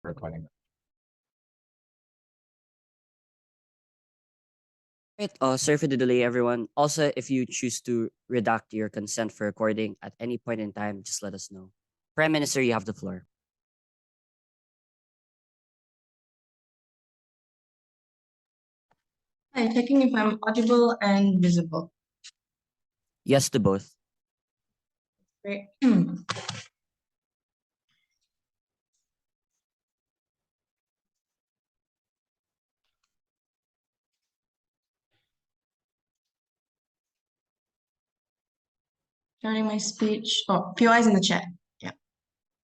recording. Right. Sorry for the delay, everyone. Also, if you choose to redact your consent for recording at any point in time, just let us know. Prime Minister, you have the floor. Hi, checking if I'm audible and visible. Yes to both. Great. Starting my speech. Oh, POIs in the chat. Yeah.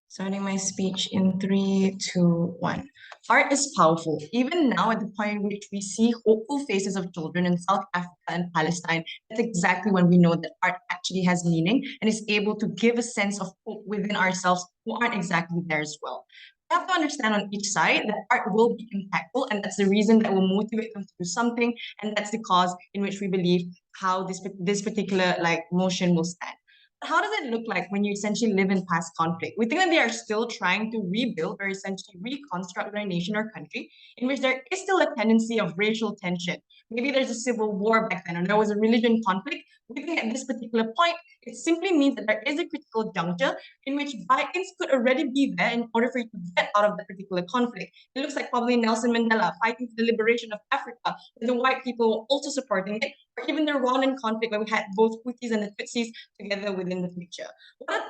Starting my speech in 3, 2, 1. Art is powerful. Even now, at the point in which we see hopeful faces of children in South Africa and Palestine, that's exactly when we know that art actually has meaning and is able to give a sense of hope within ourselves who aren't exactly there as well. We have to understand on each side that art will be impactful, and that's the reason that will motivate them to do something, and that's the cause in which we believe how this particular motion will stand. How does it look like when you essentially live in past conflict? We think that they are still trying to rebuild or essentially reconstruct their nation or country in which there is still a tendency of racial tension. Maybe there's a civil war back then, or there was a religion conflict. We think at this particular point, it simply means that there is a critical juncture in which buy-ins could already be there in order for you to get out of that particular conflict. It looks like probably Nelson Mandela fighting for the liberation of Africa, with the white people also supporting it, or even the Rwandan conflict where we had both Hutus and the Tutsis together within the picture.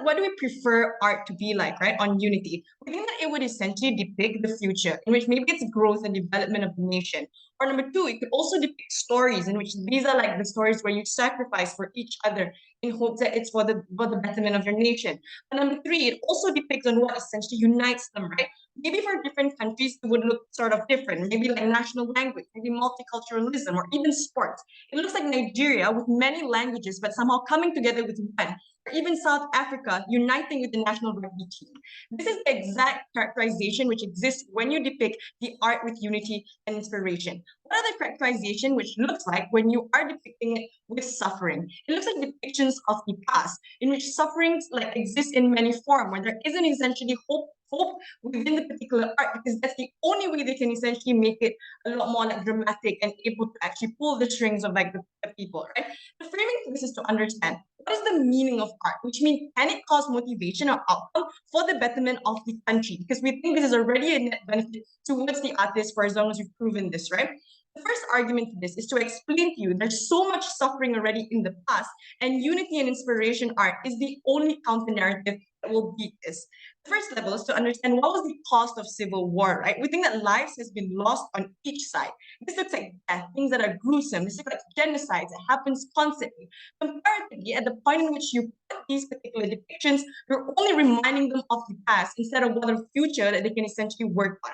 What do we prefer art to be like, right? On unity, we think that it would essentially depict the future in which maybe it's growth and development of the nation. Or number two, it could also depict stories in which these are like the stories where you sacrifice for each other in hopes that it's for the betterment of your nation. And number three, it also depicts on what essentially unites them, right? Maybe for different countries, it would look sort of different. Maybe like national language, maybe multiculturalism, or even sports. It looks like Nigeria with many languages, but somehow coming together with one, or even South Africa uniting with the national rugby team. This is the exact characterization which exists when you depict the art with unity and inspiration. What are the characterization which looks like when you are depicting it with suffering? It looks like depictions of the past in which sufferings like exist in many forms, where there isn't essentially hope within the particular art, because that's the only way they can essentially make it a lot more like dramatic and able to actually pull the strings of like the people, right? The framing for this is to understand what is the meaning of art, which means can it cause motivation or outcome for the betterment of the country? Because we think this is already a net benefit towards the artist for as long as you've proven this, right? The first argument to this is to explain to you there's so much suffering already in the past, and unity and inspiration art is the only counter narrative that will beat this. The first level is to understand what was the cost of civil war, right? We think that lives has been lost on each side. This looks like death, things that are gruesome. This looks like genocides that happens constantly. Comparatively, at the point in which you put these particular depictions, you're only reminding them of the past instead of what a future that they can essentially work on.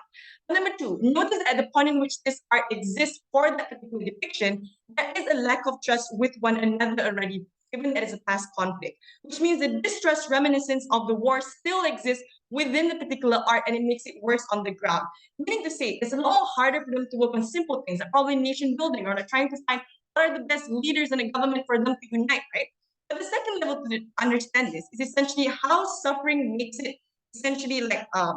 Number two, notice that at the point in which this art exists for that particular depiction, there is a lack of trust with one another already, given that it's a past conflict, which means the distrust reminiscence of the war still exists within the particular art, and it makes it worse on the ground. Meaning to say, it's a lot more harder for them to work on simple things, like probably nation building, or like trying to find what are the best leaders in a government for them to unite, right? But the second level to understand this is essentially how suffering makes it essentially like a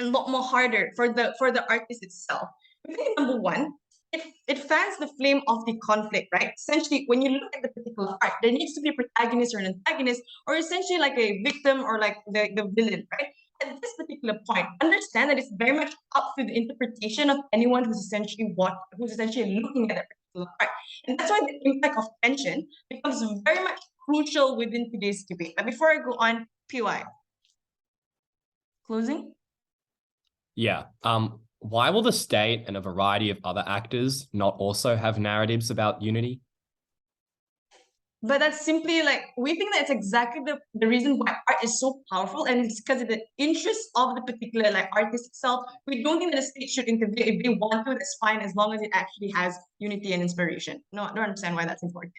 lot more harder for the artist itself. I think number one, it fans the flame of the conflict, right? Essentially, when you look at the particular art, there needs to be a protagonist or an antagonist, or essentially like a victim or like the villain, right? At this particular point, understand that it's very much up to the interpretation of anyone who's essentially looking at that particular art. And that's why the impact of tension becomes very much crucial within today's debate. But before I go on, PY. Closing? Yeah. Why will the state and a variety of other actors not also have narratives about unity? But that's simply like, we think that's exactly the reason why art is so powerful, and it's because of the interest of the particular like artist itself. We don't think that the state should intervene. If they want to, that's fine, as long as it actually has unity and inspiration. No, I don't understand why that's important.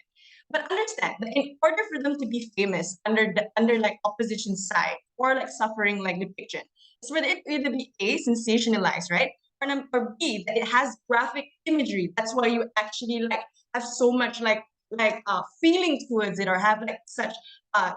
But understand that in order for them to be famous under like opposition side or like suffering like depiction, it's for it either be A, sensationalized, right? Or B, that it has graphic imagery. That's why you actually like have so much like feeling towards it, or have like such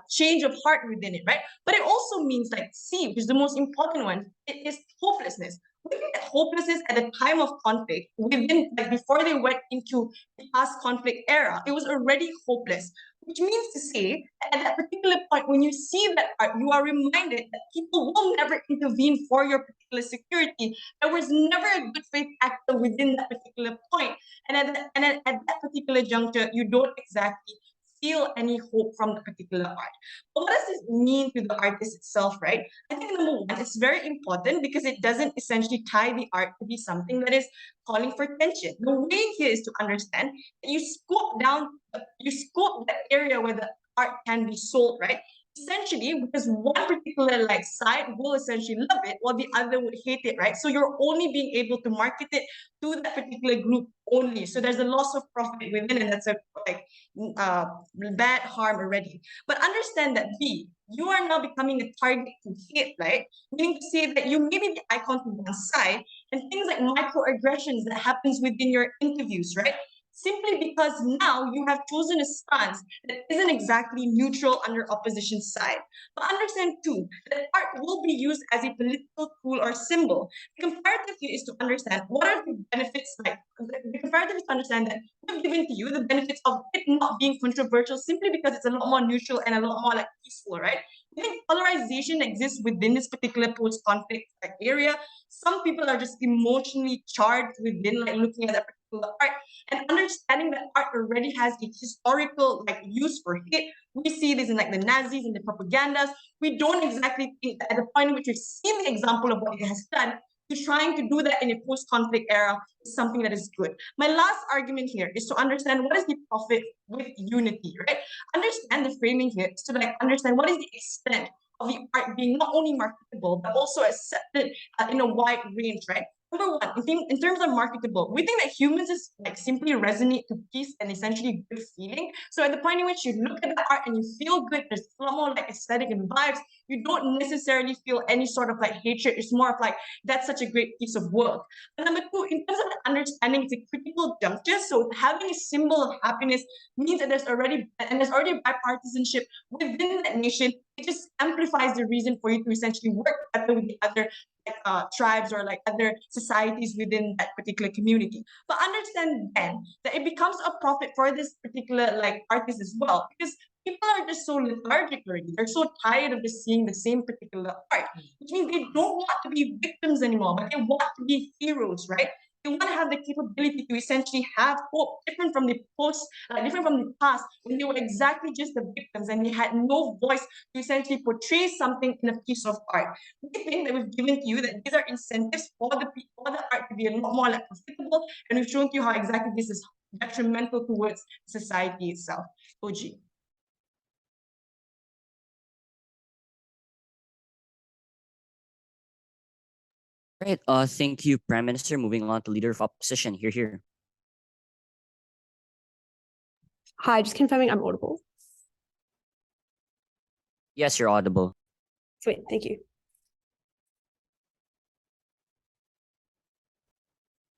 change of heart within it, right? But it also means like C, which is the most important one, it is hopelessness. We think that hopelessness at the time of conflict, within like before they went into the past conflict era, it was already hopeless. Which means to say, at that particular point, when you see that art, you are reminded that people will never intervene for your particular security. There was never a good faith actor within that particular point. And at that particular juncture, you don't exactly feel any hope from the particular art. But what does this mean to the artist itself, right? I think number one, it's very important because it doesn't essentially tie the art to be something that is calling for tension. The way here is to understand that you scope that area where the art can be sold, right? Essentially, because one particular like side will essentially love it while the other would hate it, right? So you're only being able to market it to that particular group only. So there's a loss of profit within, and that's a like bad harm already. But understand that B, you are now becoming a target to hit, right? Meaning to say that you may be the icon to one side, and things like microaggressions that happens within your interviews, right? Simply because now you have chosen a stance that isn't exactly neutral on your opposition side. But understand too, that art will be used as a political tool or symbol. The comparative here is to understand what are the benefits, like the comparative is to understand that we've given to you the benefits of it not being controversial simply because it's a lot more neutral and a lot more like peaceful, right? I think polarization exists within this particular post-conflict like area. Some people are just emotionally charged within like looking at that particular art, and understanding that art already has a historical like use for hate. We see this in like the Nazis and the propagandas. We don't exactly think that at the point in which we've seen the example of what it has done, to trying to do that in a post-conflict era is something that is good. My last argument here is to understand what is the profit with unity, right? Understand the framing here is to like understand what is the extent of the art being not only marketable, but also accepted in a wide range, right? Number one, in terms of marketable, we think that humans is like simply resonate to peace and essentially good feeling. So at the point in which you look at the art and you feel good, there's a lot more like aesthetic and vibes. You don't necessarily feel any sort of like hatred. It's more of like, that's such a great piece of work. And number two, in terms of the understanding, it's a critical juncture. So having a symbol of happiness means that there's already bipartisanship within that nation. It just amplifies the reason for you to essentially work better with the other tribes or like other societies within that particular community. But understand then that it becomes a profit for this particular like artist as well, because people are just so lethargic already. They're so tired of just seeing the same particular art, which means they don't want to be victims anymore, but they want to be heroes, right? They want to have the capability to essentially have hope, different from the past, when they were exactly just the victims and they had no voice to essentially portray something in a piece of art. We think that we've given to you that these are incentives for the art to be a lot more like profitable, and we've shown to you how exactly this is detrimental towards society itself. OG. Right. Thank you, Prime Minister. Moving on to Leader of Opposition. Here. Hi, just confirming I'm audible. Yes, you're audible. Sweet, thank you.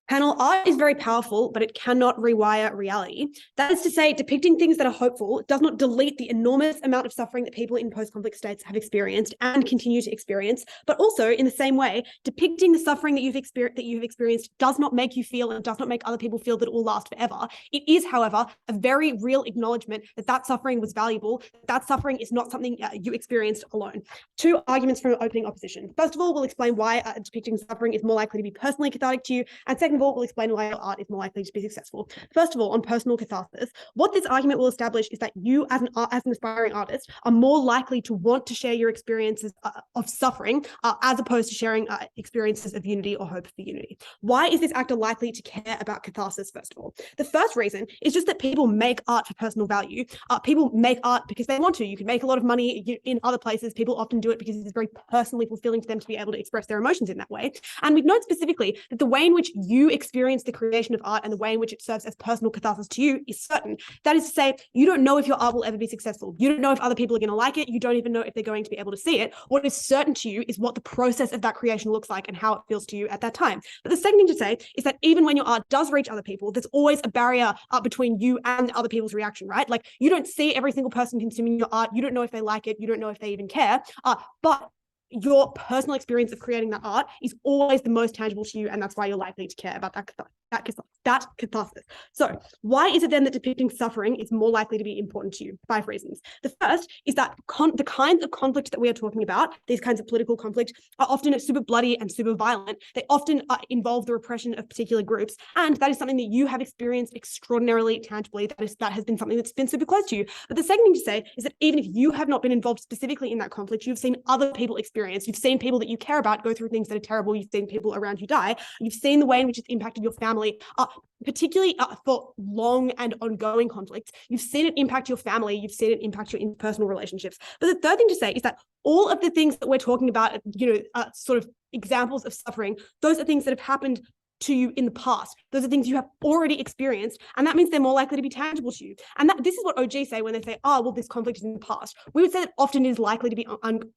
Panel, art is very powerful, but it cannot rewire reality. That is to say, depicting things that are hopeful does not delete the enormous amount of suffering that people in post-conflict states have experienced and continue to experience. But also, in the same way, depicting the suffering that you've experienced does not make you feel and does not make other people feel that it will last forever. It is, however, a very real acknowledgement that that suffering was valuable. That suffering is not something you experienced alone. Two arguments from opening opposition. First of all, we'll explain why depicting suffering is more likely to be personally cathartic to you, and second of all, we'll explain why your art is more likely to be successful. First of all, on personal catharsis, what this argument will establish is that you, as an aspiring artist, are more likely to want to share your experiences of suffering as opposed to sharing experiences of unity or hope for unity. Why is this actor likely to care about catharsis, first of all? The first reason is just that people make art for personal value. People make art because they want to. You can make a lot of money in other places. People often do it because it's very personally fulfilling to them to be able to express their emotions in that way. And we've noted specifically that the way in which you you experience the creation of art and the way in which it serves as personal catharsis to you is certain. That is to say, you don't know if your art will ever be successful. You don't know if other people are going to like it. You don't even know if they're going to be able to see it. What is certain to you is what the process of that creation looks like and how it feels to you at that time. But the second thing to say is that even when your art does reach other people, there's always a barrier between you and other people's reaction, right? Like, you don't see every single person consuming your art. You don't know if they like it. You don't know if they even care. But your personal experience of creating that art is always the most tangible to you, and that's why you're likely to care about that catharsis. So why is it then that depicting suffering is more likely to be important to you? 5 reasons. The first is that the kinds of conflict that we are talking about, these kinds of political conflict, are often super bloody and super violent. They often involve the repression of particular groups, and that is something that you have experienced extraordinarily tangibly. That has been something that's been super close to you. But the second thing to say is that even if you have not been involved specifically in that conflict, you've seen other people experience. You've seen people that you care about go through things that are terrible. You've seen people around you die. You've seen the way in which it's impacted your family, particularly for long and ongoing conflicts. You've seen it impact your family. You've seen it impact your interpersonal relationships. But the third thing to say is that all of the things that we're talking about, sort of examples of suffering, those are things that have happened to you in the past. Those are things you have already experienced, and that means they're more likely to be tangible to you. And this is what OG say when they say, oh, well, this conflict is in the past. We would say that often is likely to be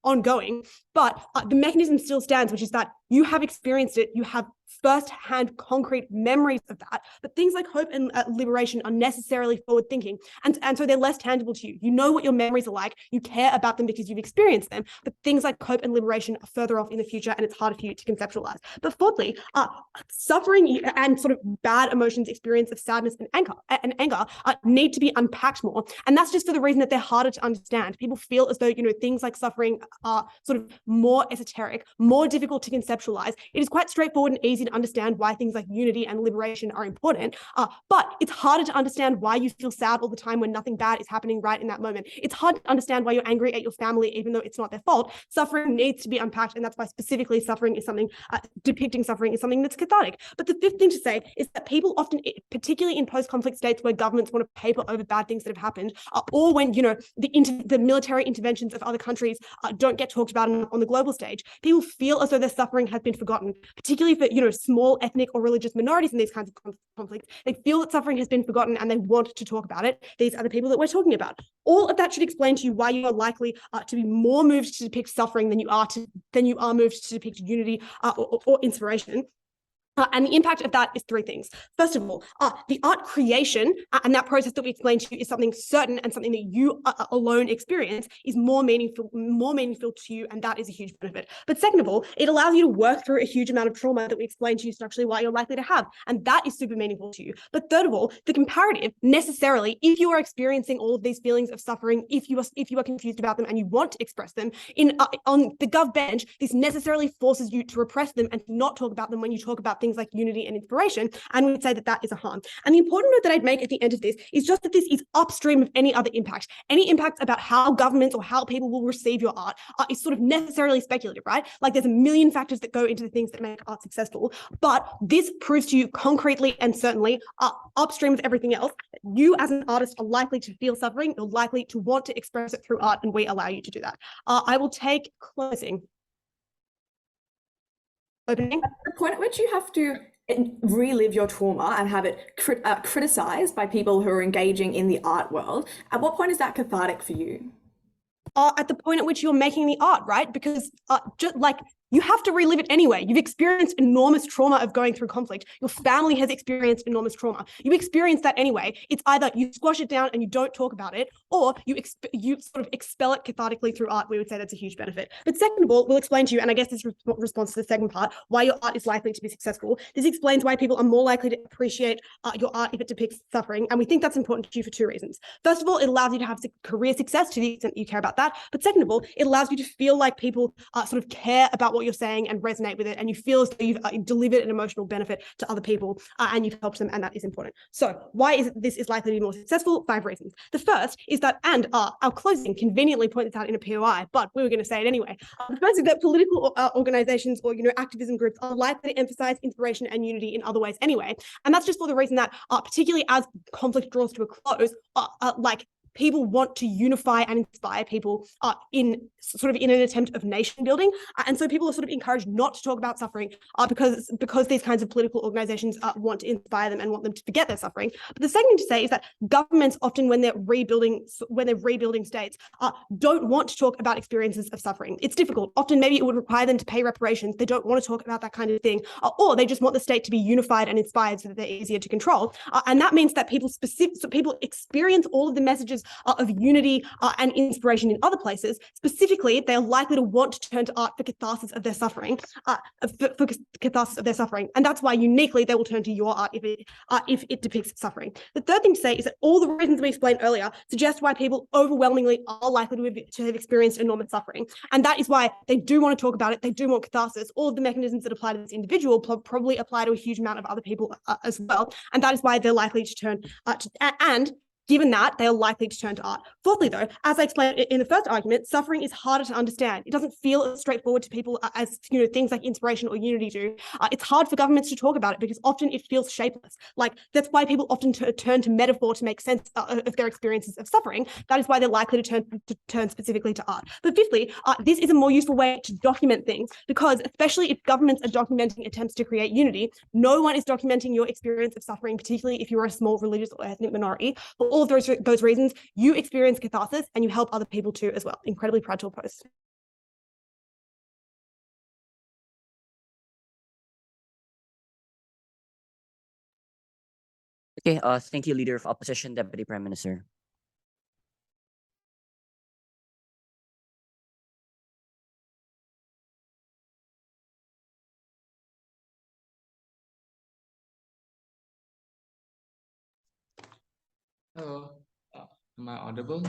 ongoing, but the mechanism still stands, which is that you have experienced it, you have first-hand concrete memories of that. But things like hope and liberation are necessarily forward-thinking, and so they're less tangible to you. You know what your memories are like, you care about them because you've experienced them, but things like hope and liberation are further off in the future, and it's harder for you to conceptualize. But fourthly, suffering and sort of bad emotions, experience of sadness and anger need to be unpacked more, and that's just for the reason that they're harder to understand. People feel as though things like suffering are sort of more esoteric, more difficult to conceptualize. It is quite straightforward and easy to understand why things like unity and liberation are important, but it's harder to understand why you feel sad all the time when nothing bad is happening right in that moment. It's hard to understand why you're angry at your family even though it's not their fault. Suffering needs to be unpacked, and that's why specifically suffering is something, depicting suffering is something that's cathartic. But the fifth thing to say is that people often, particularly in post-conflict states where governments want to paper over bad things that have happened, or when the military interventions of other countries don't get talked about on the global stage, people feel as though their suffering has been forgotten, particularly for small ethnic or religious minorities in these kinds of conflicts. They feel that suffering has been forgotten and they want to talk about it. These are the people that we're talking about. All of that should explain to you why you are likely to be more moved to depict suffering than you are moved to depict unity or inspiration. And the impact of that is 3 things. First of all, the art creation and that process that we explained to you is something certain and something that you alone experience is more meaningful to you, and that is a huge benefit. But second of all, it allows you to work through a huge amount of trauma that we explained to you structurally why you're likely to have, and that is super meaningful to you. But third of all, the comparative necessarily, if you are experiencing all of these feelings of suffering, if you are confused about them and you want to express them on the Gov bench, this necessarily forces you to repress them and not talk about them when you talk about things like unity and inspiration, and we would say that that is a harm. And the important note that I'd make at the end of this is just that this is upstream of any other impact. Any impact about how governments or how people will receive your art is sort of necessarily speculative, right? Like, there's a million factors that go into the things that make art successful, but this proves to you concretely and certainly upstream of everything else, that you as an artist are likely to feel suffering, you're likely to want to express it through art, and we allow you to do that. I will take closing. Opening. At the point at which you have to relive your trauma and have it criticized by people who are engaging in the art world, at what point is that cathartic for you? At the point at which you're making the art, right? Because just like, you have to relive it anyway. You've experienced enormous trauma of going through conflict. Your family has experienced enormous trauma. You experience that anyway. It's either you squash it down and you don't talk about it, or you sort of expel it cathartically through art. We would say that's a huge benefit. But second of all, we'll explain to you, and I guess this responds to the second part, why your art is likely to be successful. This explains why people are more likely to appreciate your art if it depicts suffering. And we think that's important to you for 2 reasons. First of all, it allows you to have career success to the extent that you care about that. But second of all, it allows you to feel like people sort of care about what you're saying and resonate with it, and you feel as though you've delivered an emotional benefit to other people and you've helped them, and that is important. So why is it this is likely to be more successful? 5 reasons. The first is that, and our closing conveniently points out in a POI, but we were going to say it anyway. The first is that political organizations or activism groups are likely to emphasize inspiration and unity in other ways anyway, and that's just for the reason that particularly as conflict draws to a close, like people want to unify and inspire people in an attempt of nation building. And so people are sort of encouraged not to talk about suffering because these kinds of political organizations want to inspire them and want them to forget their suffering. But the second thing to say is that governments often, when they're rebuilding states, don't want to talk about experiences of suffering. It's difficult. Often maybe it would require them to pay reparations. They don't want to talk about that kind of thing, or they just want the state to be unified and inspired so that they're easier to control. And that means that people experience all of the messages of unity and inspiration in other places. Specifically, they are likely to want to turn to art for catharsis of their suffering, and that's why uniquely they will turn to your art if it depicts suffering. The third thing to say is that all the reasons we explained earlier suggest why people overwhelmingly are likely to have experienced enormous suffering, and that is why they do want to talk about it. They do want catharsis. All of the mechanisms that apply to this individual probably apply to a huge amount of other people as well, and that is why they're likely to turn and given that, they are likely to turn to art. Fourthly, though, as I explained in the first argument, suffering is harder to understand. It doesn't feel as straightforward to people as things like inspiration or unity do. It's hard for governments to talk about it because often it feels shapeless. Like, that's why people often turn to metaphor to make sense of their experiences of suffering. That is why they're likely to turn specifically to art. But fifthly, this is a more useful way to document things, because especially if governments are documenting attempts to create unity, no one is documenting your experience of suffering, particularly if you're a small religious or ethnic minority. For all of those reasons, you experience catharsis and you help other people too as well. Incredibly proud to oppose. Okay, thank you, Leader of Opposition, Deputy Prime Minister. Hello, am I audible?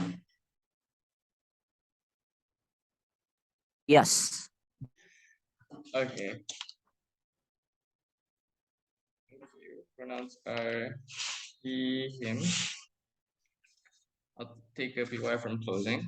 Yes. Okay. Pronouns are he, him. I'll take a PY from closing.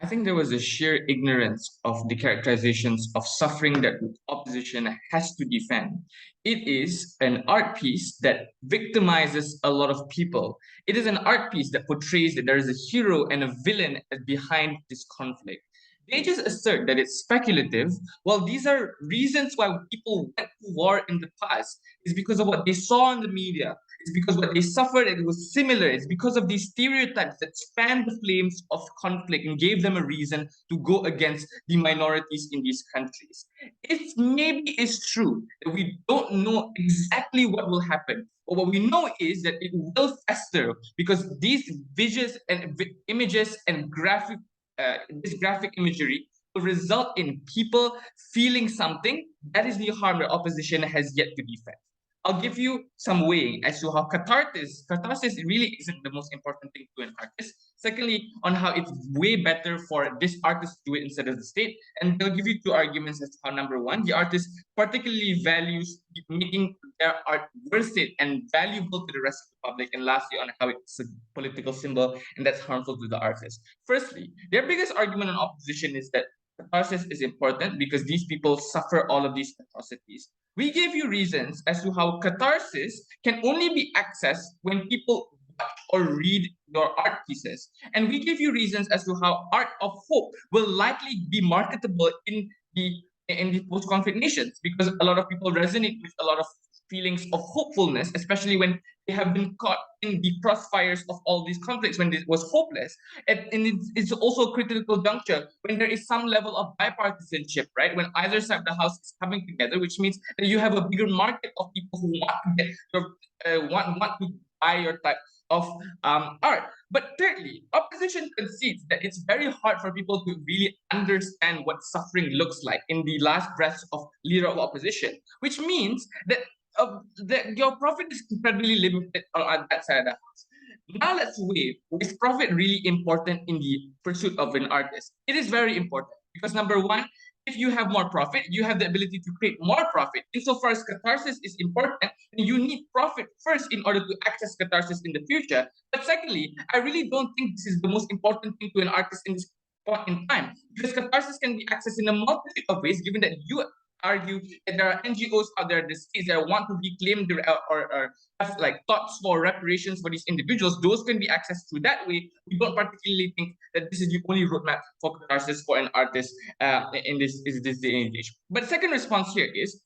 I think there was a sheer ignorance of the characterizations of suffering that opposition has to defend. It is an art piece that victimizes a lot of people. It is an art piece that portrays that there is a hero and a villain behind this conflict. They just assert that it's speculative. Well, these are reasons why people went to war in the past. It's because of what they saw in the media. It's because what they suffered, it was similar. It's because of these stereotypes that spanned the flames of conflict and gave them a reason to go against the minorities in these countries. It maybe is true that we don't know exactly what will happen, but what we know is that it will fester because these visuals and images and this graphic imagery will result in people feeling something. That is the harm that opposition has yet to defend. I'll give you some weighing as to how catharsis really isn't the most important thing to an artist. Secondly, on how it's way better for this artist to do it instead of the state. And they'll give you two arguments as to how, number one, the artist particularly values making their art worth it and valuable to the rest of the public. And lastly, on how it's a political symbol and that's harmful to the artist. Firstly, their biggest argument on opposition is that catharsis is important because these people suffer all of these atrocities. We gave you reasons as to how catharsis can only be accessed when people watch or read your art pieces. And we gave you reasons as to how art of hope will likely be marketable in the post-conflict nations because a lot of people resonate with a lot of feelings of hopefulness, especially when they have been caught in the crossfires of all these conflicts when it was hopeless. And it's also a critical juncture when there is some level of bipartisanship, right? When either side of the house is coming together, which means that you have a bigger market of people who want to get want to buy your type of art. But thirdly, opposition concedes that it's very hard for people to really understand what suffering looks like in the last breaths of leader of opposition, which means that your profit is incredibly limited on that side of the house. Now let's weigh, is profit really important in the pursuit of an artist? It is very important because number one, if you have more profit, you have the ability to create more profit. Insofar as catharsis is important, you need profit first in order to access catharsis in the future. But secondly, I really don't think this is the most important thing to an artist in this point in time, because catharsis can be accessed in a multitude of ways, given that you argue that there are NGOs out there, the states that want to reclaim or have like thoughts for reparations for these individuals. Those can be accessed through that way. We don't particularly think that this is the only roadmap for catharsis for an artist in this day and age. But second response here is,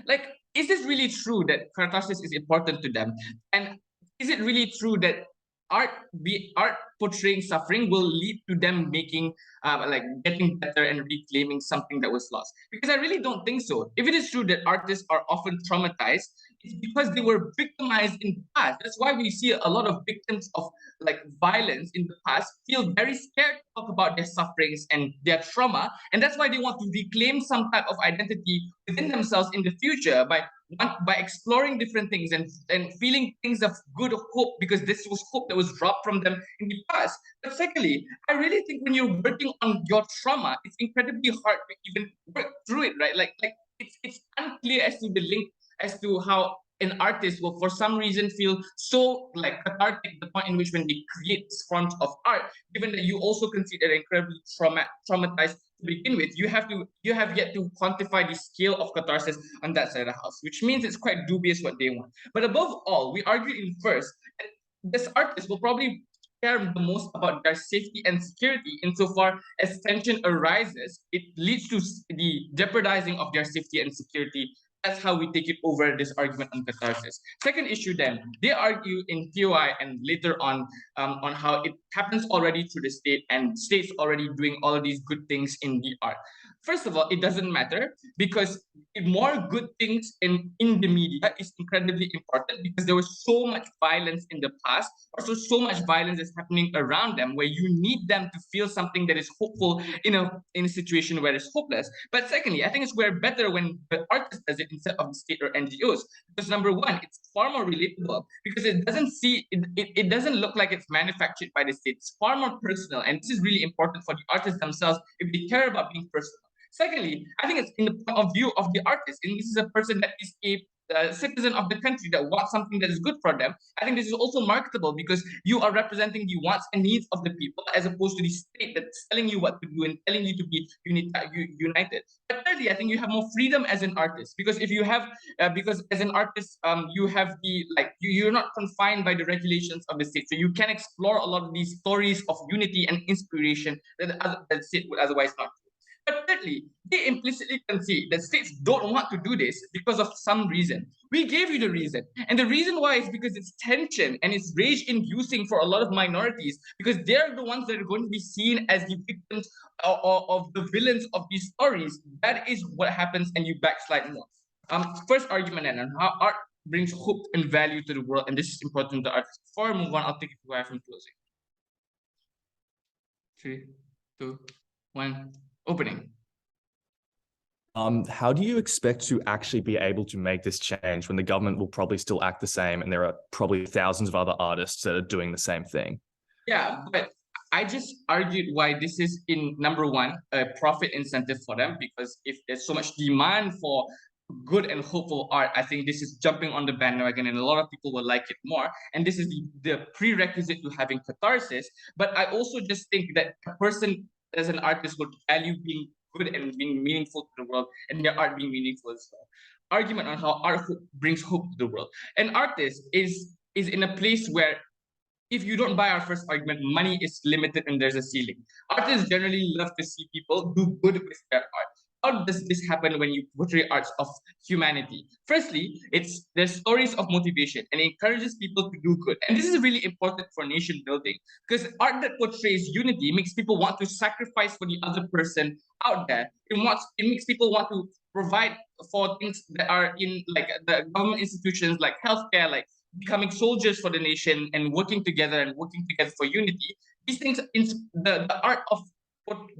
like, is this really true that catharsis is important to them? And is it really true that art portraying suffering will lead to them making like getting better and reclaiming something that was lost? Because I really don't think so. If it is true that artists are often traumatized, it's because they were victimized in the past. That's why we see a lot of victims of like violence in the past feel very scared to talk about their sufferings and their trauma, and that's why they want to reclaim some type of identity within themselves in the future by exploring different things and feeling things of good hope, because this was hope that was dropped from them in the past. But secondly, I really think when you're working on your trauma, it's incredibly hard to even work through it, right? Like it's unclear as to the link as to how an artist will for some reason feel so like cathartic, the point in which when they create this form of art, given that you also consider incredibly traumatized to begin with, you have yet to quantify the scale of catharsis on that side of the house, which means it's quite dubious what they want. But above all, we argue in first that this artist will probably care the most about their safety and security. Insofar as tension arises, it leads to the jeopardizing of their safety and security. That's how we take it over this argument on catharsis. Second issue, then, they argue in TOI and later on how it happens already through the state and states already doing all of these good things in the art. First of all, it doesn't matter, because more good things in the media is incredibly important, because there was so much violence in the past, also so much violence is happening around them, where you need them to feel something that is hopeful in a situation where it's hopeless. But secondly, I think it's better when the artist does it instead of the state or NGOs, because number one, it's far more relatable, because it doesn't look like it's manufactured by the state. It's far more personal, and this is really important for the artists themselves if they care about being personal. Secondly, I think it's in the point of view of the artist, and this is a person that is a citizen of the country that wants something that is good for them. I think this is also marketable, because you are representing the wants and needs of the people, as opposed to the state that's telling you what to do and telling you to be united. But thirdly, I think you have more freedom as an artist, because if you have, because as an artist, you have you're not confined by the regulations of the state, so you can explore a lot of these stories of unity and inspiration that the state would otherwise not. But thirdly, they implicitly concede that states don't want to do this because of some reason. We gave you the reason. And the reason why is because it's tension and it's rage-inducing for a lot of minorities, because they're the ones that are going to be seen as the victims of the villains of these stories. That is what happens, and you backslide more. First argument, and how art brings hope and value to the world, and this is important to artists. Before I move on, I'll take it away from closing. 3, 2, 1. Opening. How do you expect to actually be able to make this change when the government will probably still act the same, and there are probably thousands of other artists that are doing the same thing? Yeah, but I just argued why this is, in number one, a profit incentive for them, because if there's so much demand for good and hopeful art, I think this is jumping on the bandwagon, and a lot of people will like it more. And this is the prerequisite to having catharsis. But I also just think that a person as an artist would value being good and being meaningful to the world, and their art being meaningful as well. Argument on how art brings hope to the world. An artist is in a place where, if you don't buy our first argument, money is limited and there's a ceiling. Artists generally love to see people do good with their art. How does this happen when you portray arts of humanity? Firstly, there's stories of motivation, and it encourages people to do good. And this is really important for nation building, because art that portrays unity makes people want to sacrifice for the other person out there. It makes people want to provide for things that are in like the government institutions, like healthcare, like becoming soldiers for the nation and working together for unity. These things, the art of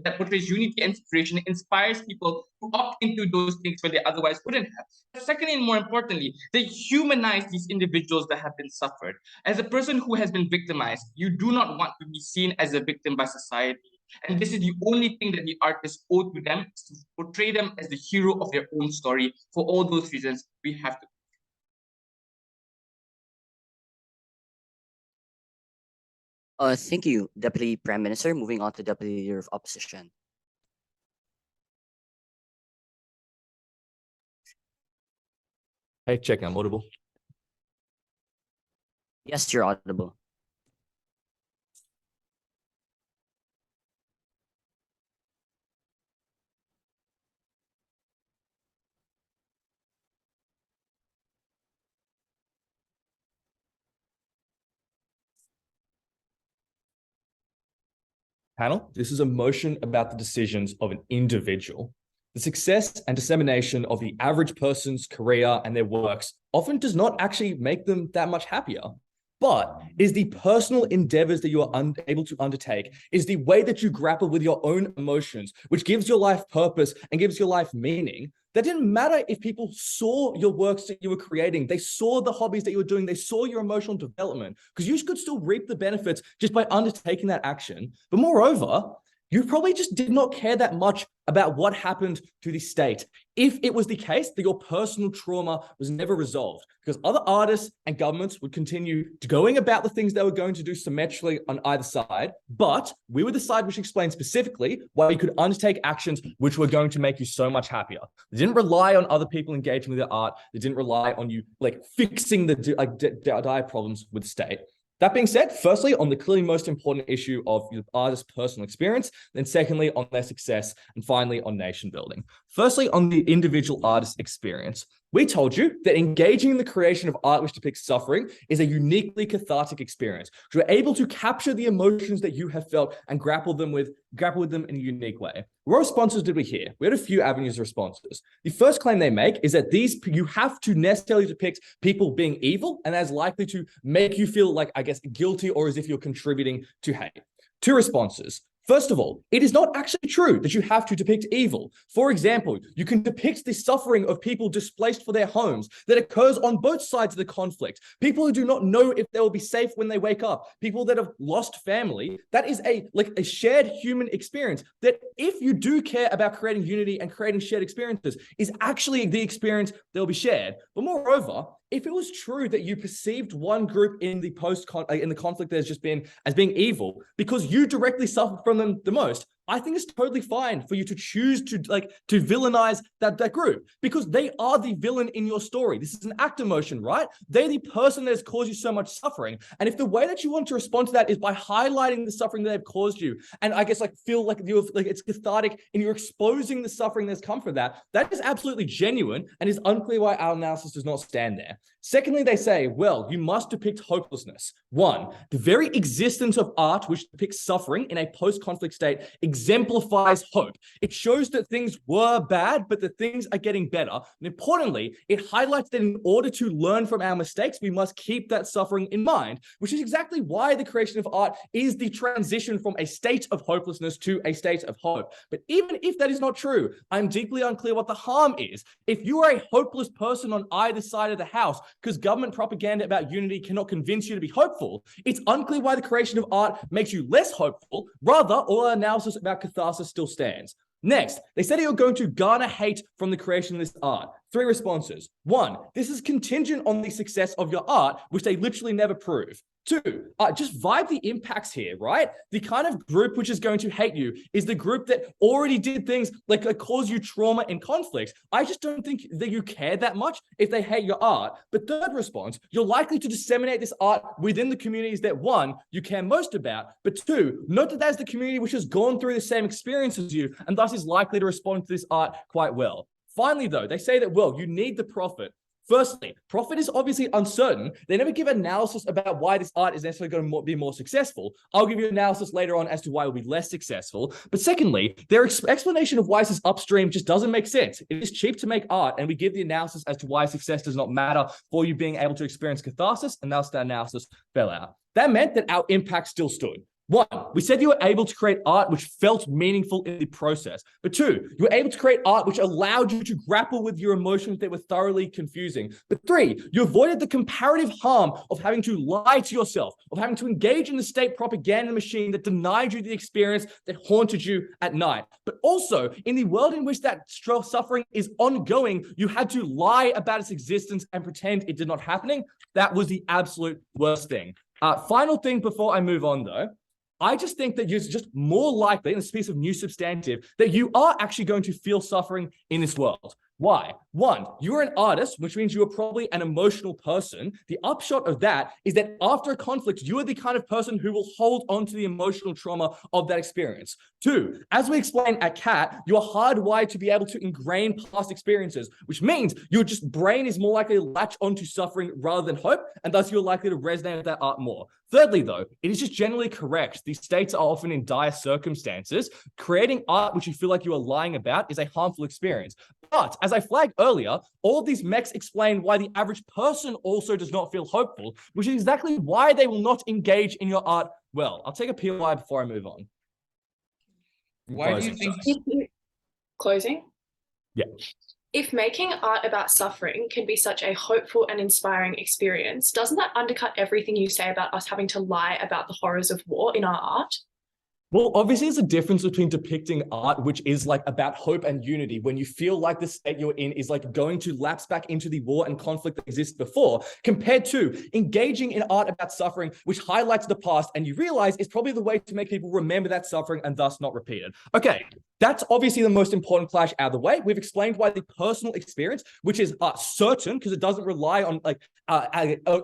that portrays unity and inspiration inspires people to opt into those things where they otherwise wouldn't have. But secondly, and more importantly, they humanize these individuals that have been suffered. As a person who has been victimized, you do not want to be seen as a victim by society. And this is the only thing that the artists owe to them, is to portray them as the hero of their own story. For all those reasons, we have to. Thank you, Deputy Prime Minister. Moving on to Deputy Leader of Opposition. Hey, check, I'm audible. Yes, you're audible. Panel, this is a motion about the decisions of an individual. The success and dissemination of the average person's career and their works often does not actually make them that much happier. But is the personal endeavors that you are unable to undertake, is the way that you grapple with your own emotions, which gives your life purpose and gives your life meaning. That didn't matter if people saw your works that you were creating, they saw the hobbies that you were doing, they saw your emotional development, because you could still reap the benefits just by undertaking that action. But moreover, you probably just did not care that much about what happened to the state if it was the case that your personal trauma was never resolved, because other artists and governments would continue going about the things they were going to do symmetrically on either side, but we were the side which explained specifically why you could undertake actions which were going to make you so much happier. They didn't rely on other people engaging with their art. They didn't rely on you fixing the dire problems with the state. That being said, firstly, on the clearly most important issue of the artist's personal experience, then secondly, on their success, and finally, on nation building. Firstly, on the individual artist's experience. We told you that engaging in the creation of art which depicts suffering is a uniquely cathartic experience. You're able to capture the emotions that you have felt and grapple with them in a unique way. What responses did we hear? We had a few avenues of responses. The first claim they make is that you have to necessarily depict people being evil, and that's likely to make you feel guilty or as if you're contributing to hate. Two responses. First of all, it is not actually true that you have to depict evil. For example, you can depict the suffering of people displaced for their homes that occurs on both sides of the conflict. People who do not know if they will be safe when they wake up. People that have lost family. That is a shared human experience that, if you do care about creating unity and creating shared experiences, is actually the experience that will be shared. But moreover, if it was true that you perceived one group in the conflict that has just been as being evil because you directly suffer from them the most, I think it's totally fine for you to choose to villainize that group, because they are the villain in your story. This is an act emotion, right? They're the person that has caused you so much suffering. And if the way that you want to respond to that is by highlighting the suffering that they've caused you, and I guess feel like it's cathartic and you're exposing the suffering that's come from that is absolutely genuine and is unclear why our analysis does not stand there. Secondly, they say, well, you must depict hopelessness. One, the very existence of art which depicts suffering in a post-conflict state exemplifies hope. It shows that things were bad, but that things are getting better. And importantly, it highlights that in order to learn from our mistakes, we must keep that suffering in mind, which is exactly why the creation of art is the transition from a state of hopelessness to a state of hope. But even if that is not true, I'm deeply unclear what the harm is. If you are a hopeless person on either side of the house because government propaganda about unity cannot convince you to be hopeful, it's unclear why the creation of art makes you less hopeful. Rather, all our analysis about catharsis still stands. Next, they said you're going to garner hate from the creation of this art. Three responses. One, this is contingent on the success of your art, which they literally never prove. Two, just vibe the impacts here, right? The kind of group which is going to hate you is the group that already did things like cause you trauma and conflicts. I just don't think that you care that much if they hate your art. But third response, you're likely to disseminate this art within the communities that, one, you care most about, but two, note that that's the community which has gone through the same experience as you and thus is likely to respond to this art quite well. Finally, though, they say that, well, you need the profit. Firstly, profit is obviously uncertain. They never give analysis about why this art is necessarily going to be more successful. I'll give you analysis later on as to why it will be less successful. But secondly, their explanation of why this is upstream just doesn't make sense. It is cheap to make art, and we give the analysis as to why success does not matter for you being able to experience catharsis, and thus that analysis fell out. That meant that our impact still stood. One, we said you were able to create art which felt meaningful in the process. But two, you were able to create art which allowed you to grapple with your emotions that were thoroughly confusing. But three, you avoided the comparative harm of having to lie to yourself, of having to engage in the state propaganda machine that denied you the experience that haunted you at night. But also, in the world in which that suffering is ongoing, you had to lie about its existence and pretend it did not happening. That was the absolute worst thing. Final thing before I move on, though. I just think that you're just more likely, in this piece of new substantive, that you are actually going to feel suffering in this world. Why? One, you're an artist, which means you are probably an emotional person. The upshot of that is that after a conflict, you are the kind of person who will hold on to the emotional trauma of that experience. Two, as we explained at CAT, you are hardwired to be able to ingrain past experiences, which means your just brain is more likely to latch onto suffering rather than hope, and thus you're likely to resonate with that art more. Thirdly, though, it is just generally correct. These states are often in dire circumstances. Creating art which you feel like you are lying about is a harmful experience. But as I flagged earlier, all of these mechs explain why the average person also does not feel hopeful, which is exactly why they will not engage in your art well. I'll take a POI before I move on. Why do you think? Closing? Yeah. If making art about suffering can be such a hopeful and inspiring experience, doesn't that undercut everything you say about us having to lie about the horrors of war in our art? Well, obviously, there's a difference between depicting art, which is like about hope and unity, when you feel like the state you're in is like going to lapse back into the war and conflict that existed before, compared to engaging in art about suffering, which highlights the past, and you realize is probably the way to make people remember that suffering and thus not repeat it. Okay, that's obviously the most important clash out of the way. We've explained why the personal experience, which is certain because it doesn't rely on like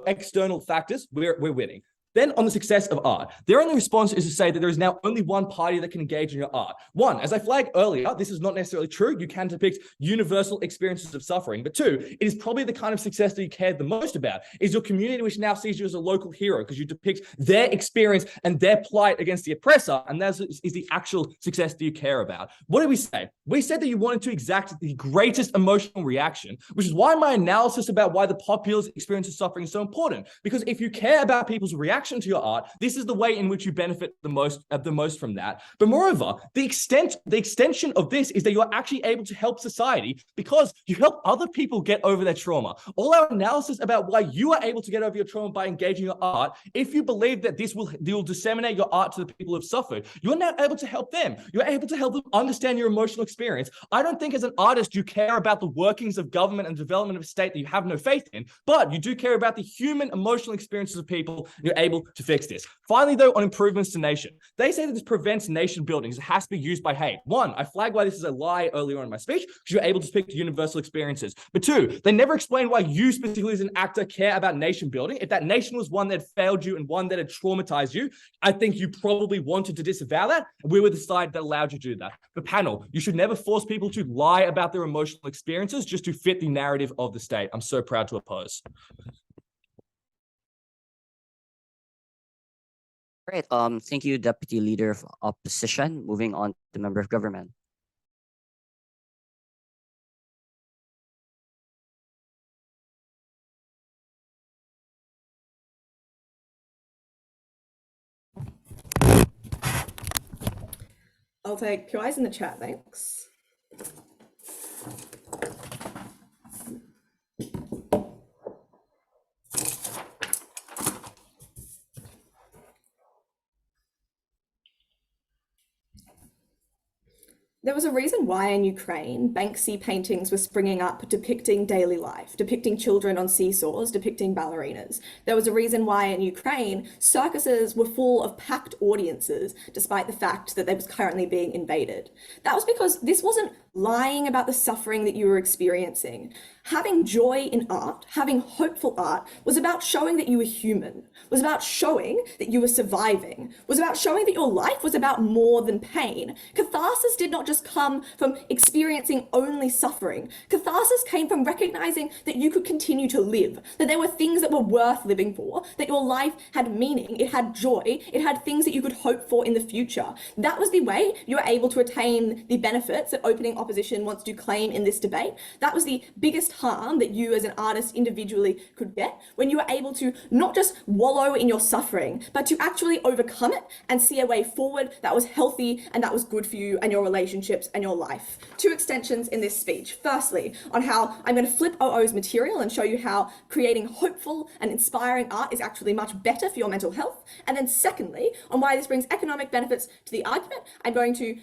external factors, we're winning. Then on the success of art, their only response is to say that there is now only one party that can engage in your art. One, as I flagged earlier, this is not necessarily true. You can depict universal experiences of suffering. But two, it is probably the kind of success that you cared the most about, is your community which now sees you as a local hero because you depict their experience and their plight against the oppressor, and that is the actual success that you care about. What did we say? We said that you wanted to exact the greatest emotional reaction, which is why my analysis about why the populace experience of suffering is so important. Because if you care about people's reaction to your art, this is the way in which you benefit the most from that. But moreover, the extension of this is that you're actually able to help society because you help other people get over their trauma. All our analysis about why you are able to get over your trauma by engaging your art, if you believe that you'll disseminate your art to the people who have suffered, you're now able to help them. You're able to help them understand your emotional experience. I don't think as an artist you care about the workings of government and development of a state that you have no faith in, but you do care about the human emotional experiences of people. You're able to fix this. Finally, though, on improvements to nation, they say that this prevents nation building. It has to be used by hate. One, I flagged why this is a lie earlier on in my speech, because you're able to depict universal experiences. But two, they never explain why you specifically as an actor care about nation building. If that nation was one that failed you and one that had traumatized you, I think you probably wanted to disavow that. And we were the side that allowed you to do that. But panel, you should never force people to lie about their emotional experiences just to fit the narrative of the state. I'm so proud to oppose. Right. Thank you, Deputy Leader of Opposition. Moving on to Member of Government. I'll take PIs in the chat, thanks. There was a reason why in Ukraine, Banksy paintings were springing up depicting daily life, depicting children on seesaws, depicting ballerinas. There was a reason why in Ukraine, circuses were full of packed audiences, despite the fact that they was currently being invaded. That was because this wasn't lying about the suffering that you were experiencing. Having joy in art, having hopeful art, was about showing that you were human, was about showing that you were surviving, was about showing that your life was about more than pain. Catharsis did not just come from experiencing only suffering. Catharsis came from recognizing that you could continue to live, that there were things that were worth living for, that your life had meaning, it had joy, it had things that you could hope for in the future. That was the way you were able to attain the benefits that opening opposition wants to claim in this debate. That was the biggest harm that you as an artist individually could get, when you were able to not just wallow in your suffering, but to actually overcome it and see a way forward that was healthy and that was good for you and your relationships and your life. Two extensions in this speech. Firstly, on how I'm going to flip OO's material and show you how creating hopeful and inspiring art is actually much better for your mental health. And then secondly, on why this brings economic benefits to the argument, I'm going to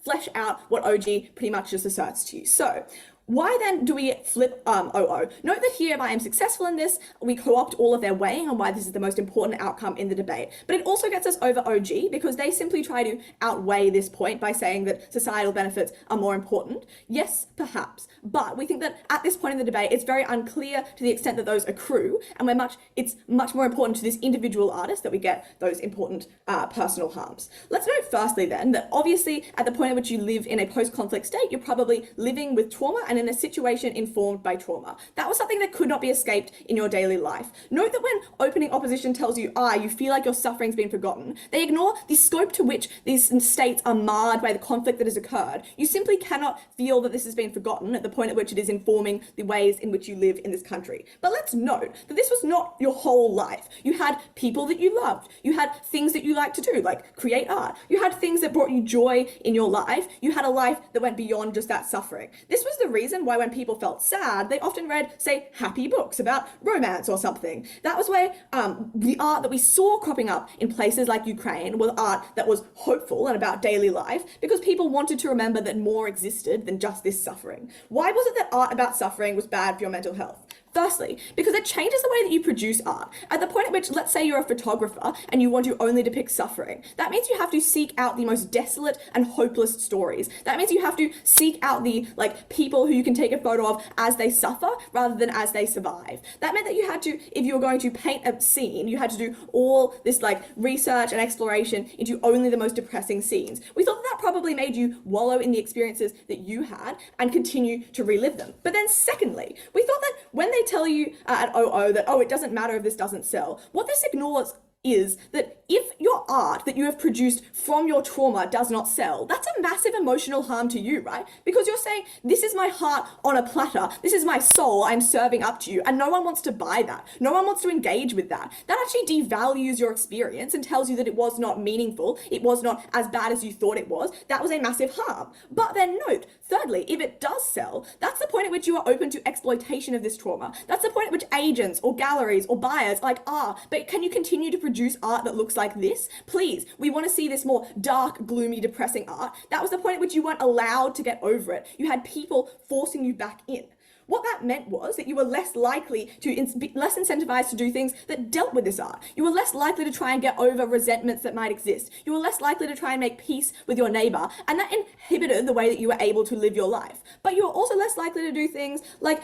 flesh out what OG pretty much just asserts to you. So, why then do we flip OO? Note that here, if I am successful in this, we co-opt all of their weighing on why this is the most important outcome in the debate. But it also gets us over OG because they simply try to outweigh this point by saying that societal benefits are more important. Yes, perhaps. But we think that at this point in the debate, it's very unclear to the extent that those accrue, and it's much more important to this individual artist that we get those important personal harms. Let's note firstly then that obviously at the point at which you live in a post-conflict state, you're probably living with trauma and in a situation informed by trauma. That was something that could not be escaped in your daily life. Note that when opening opposition tells you, you feel like your suffering's been forgotten, they ignore the scope to which these states are marred by the conflict that has occurred. You simply cannot feel that this has been forgotten at the point at which it is informing the ways in which you live in this country. But let's note that this was not your whole life. You had people that you loved. You had things that you liked to do, like create art. You had things that brought you joy in your life. You had a life that went beyond just that suffering. This was the reason why when people felt sad, they often read, say, happy books about romance or something. That was where the art that we saw cropping up in places like Ukraine was art that was hopeful and about daily life, because people wanted to remember that more existed than just this suffering. Why was it that art about suffering was bad for your mental health? Firstly, because it changes the way that you produce art. At the point at which, let's say you're a photographer and you want to only depict suffering, that means you have to seek out the most desolate and hopeless stories. That means you have to seek out the people who you can take a photo of as they suffer rather than as they survive. That meant that you had to, if you were going to paint a scene, you had to do all this research and exploration into only the most depressing scenes. We thought that probably made you wallow in the experiences that you had and continue to relive them. But then secondly, we thought that when they tell you at OO that, it doesn't matter if this doesn't sell, what this ignores is that if your art that you have produced from your trauma does not sell, that's a massive emotional harm to you, right? Because you're saying, this is my heart on a platter, this is my soul I'm serving up to you, and no one wants to buy that. No one wants to engage with that. That actually devalues your experience and tells you that it was not meaningful, it was not as bad as you thought it was. That was a massive harm. But then note, thirdly, if it does sell, that's the point at which you are open to exploitation of this trauma. That's the point at which agents or galleries or buyers are like, but can you continue to produce art that looks like this? Please, we want to see this more dark, gloomy, depressing art. That was the point at which you weren't allowed to get over it. You had people forcing you back in. What that meant was that you were less likely to be less incentivized to do things that dealt with this art. You were less likely to try and get over resentments that might exist. You were less likely to try and make peace with your neighbor, and that inhibited the way that you were able to live your life. But you were also less likely to do things like,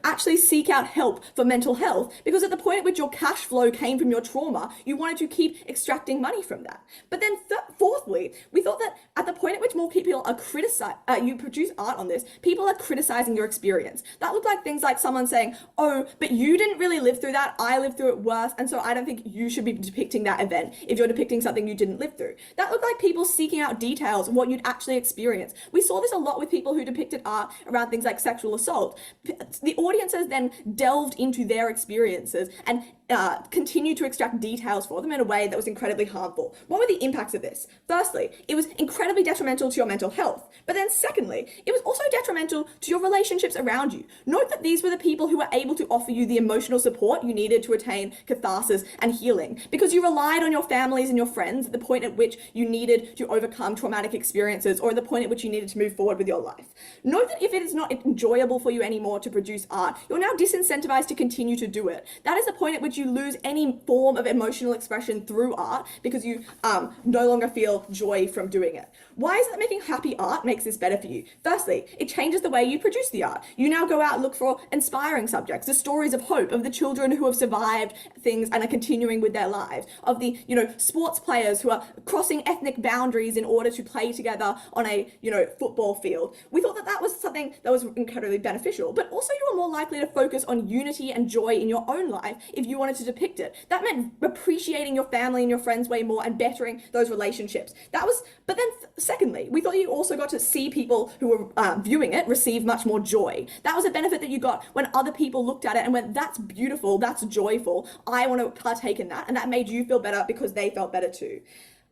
actually seek out help for mental health, because at the point at which your cash flow came from your trauma, you wanted to keep extracting money from that. But then fourthly, we thought that at the point at which more people are you produce art on this, people are criticizing your experience. That looked like things like someone saying, but you didn't really live through that, I lived through it worse, and so I don't think you should be depicting that event if you're depicting something you didn't live through. That looked like people seeking out details of what you'd actually experienced. We saw this a lot with people who depicted art around things like sexual assault. The audiences then delved into their experiences and continued to extract details for them in a way that was incredibly harmful. What were the impacts of this? Firstly, it was incredibly detrimental to your mental health. But then secondly, it was also detrimental to your relationships around you. Note that these were the people who were able to offer you the emotional support you needed to attain catharsis and healing, because you relied on your families and your friends at the point at which you needed to overcome traumatic experiences, or at the point at which you needed to move forward with your life. Note that if it is not enjoyable for you anymore to produce art, you're now disincentivized to continue to do it. That is the point at which which you lose any form of emotional expression through art because you no longer feel joy from doing it. Why is it that making happy art makes this better for you? Firstly, it changes the way you produce the art. You now go out and look for inspiring subjects, the stories of hope, of the children who have survived things and are continuing with their lives, of the, sports players who are crossing ethnic boundaries in order to play together on a, football field. We thought that was something that was incredibly beneficial, but also you were more likely to focus on unity and joy in your own life if you wanted to depict it. That meant appreciating your family and your friends way more and bettering those relationships. But then secondly, we thought you also got to see people who were viewing it receive much more joy. That was a benefit that you got when other people looked at it and went, that's beautiful, that's joyful, I want to partake in that. And that made you feel better because they felt better too.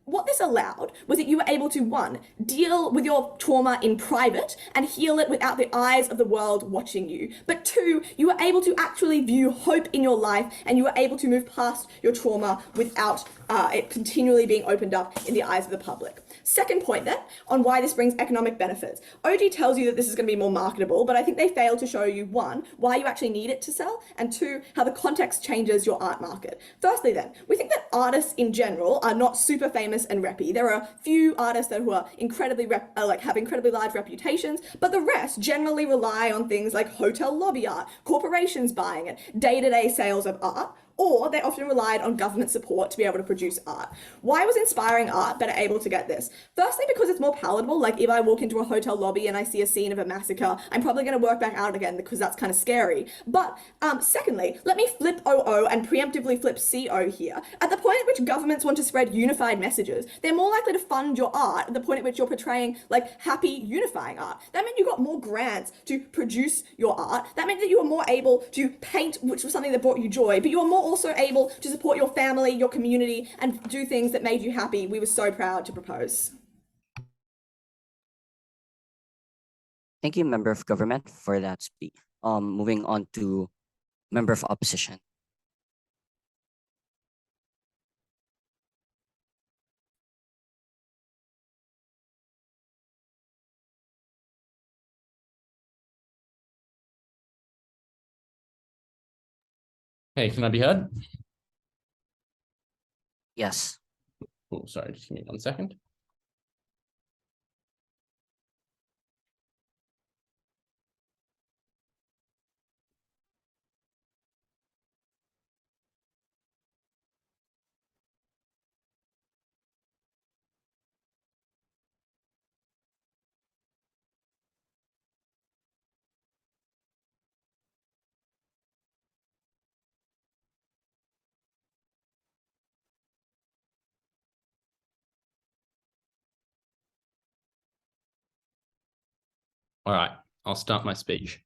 What this allowed was that you were able to, one, deal with your trauma in private and heal it without the eyes of the world watching you. But two, you were able to actually view hope in your life and you were able to move past your trauma without it continually being opened up in the eyes of the public. Second point then, on why this brings economic benefits. OG tells you that this is going to be more marketable, but I think they fail to show you, one, why you actually need it to sell, and two, how the context changes your art market. Firstly then, we think that artists in general are not super famous and reppy. There are a few artists who are incredibly have incredibly large reputations, but the rest generally rely on things like hotel lobby art, corporations buying it, day-to-day sales of art, or they often relied on government support to be able to produce art. Why was inspiring art better able to get this? Firstly, because it's more palatable. Like if I walk into a hotel lobby and I see a scene of a massacre, I'm probably going to work back out again because that's kind of scary. But secondly, let me flip OO and preemptively flip CO here. At the point at which governments want to spread unified messages, they're more likely to fund your art at the point at which you're portraying like happy unifying art. That meant you got more grants to produce your art. That meant that you were more able to paint, which was something that brought you joy, but you were more also able to support your family, your community, and do things that made you happy. We were so proud to propose. Thank you, member of government, for that speech. Moving on to member of opposition. Hey, can I be heard? Yes. Oh, sorry, just give me 1 second. All right, I'll start my speech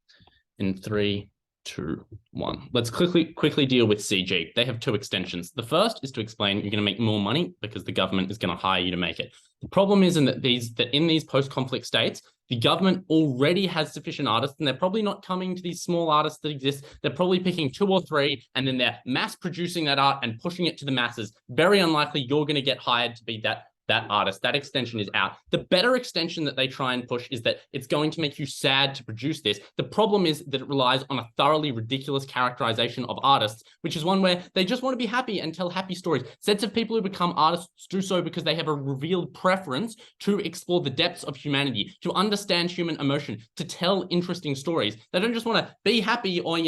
in 3, 2, 1. Let's quickly deal with CG. They have 2 extensions. The first is to explain you're going to make more money because the government is going to hire you to make it. The problem is that in these post-conflict states, the government already has sufficient artists, and they're probably not coming to these small artists that exist. They're probably picking 2 or 3, and then they're mass producing that art and pushing it to the masses. Very unlikely you're going to get hired to be that artist. That extension is out. The better extension that they try and push is that it's going to make you sad to produce this. The problem is that it relies on a thoroughly ridiculous characterization of artists, which is one where they just want to be happy and tell happy stories. Sets of people who become artists do so because they have a revealed preference to explore the depths of humanity, to understand human emotion, to tell interesting stories. They don't just want to be happy or,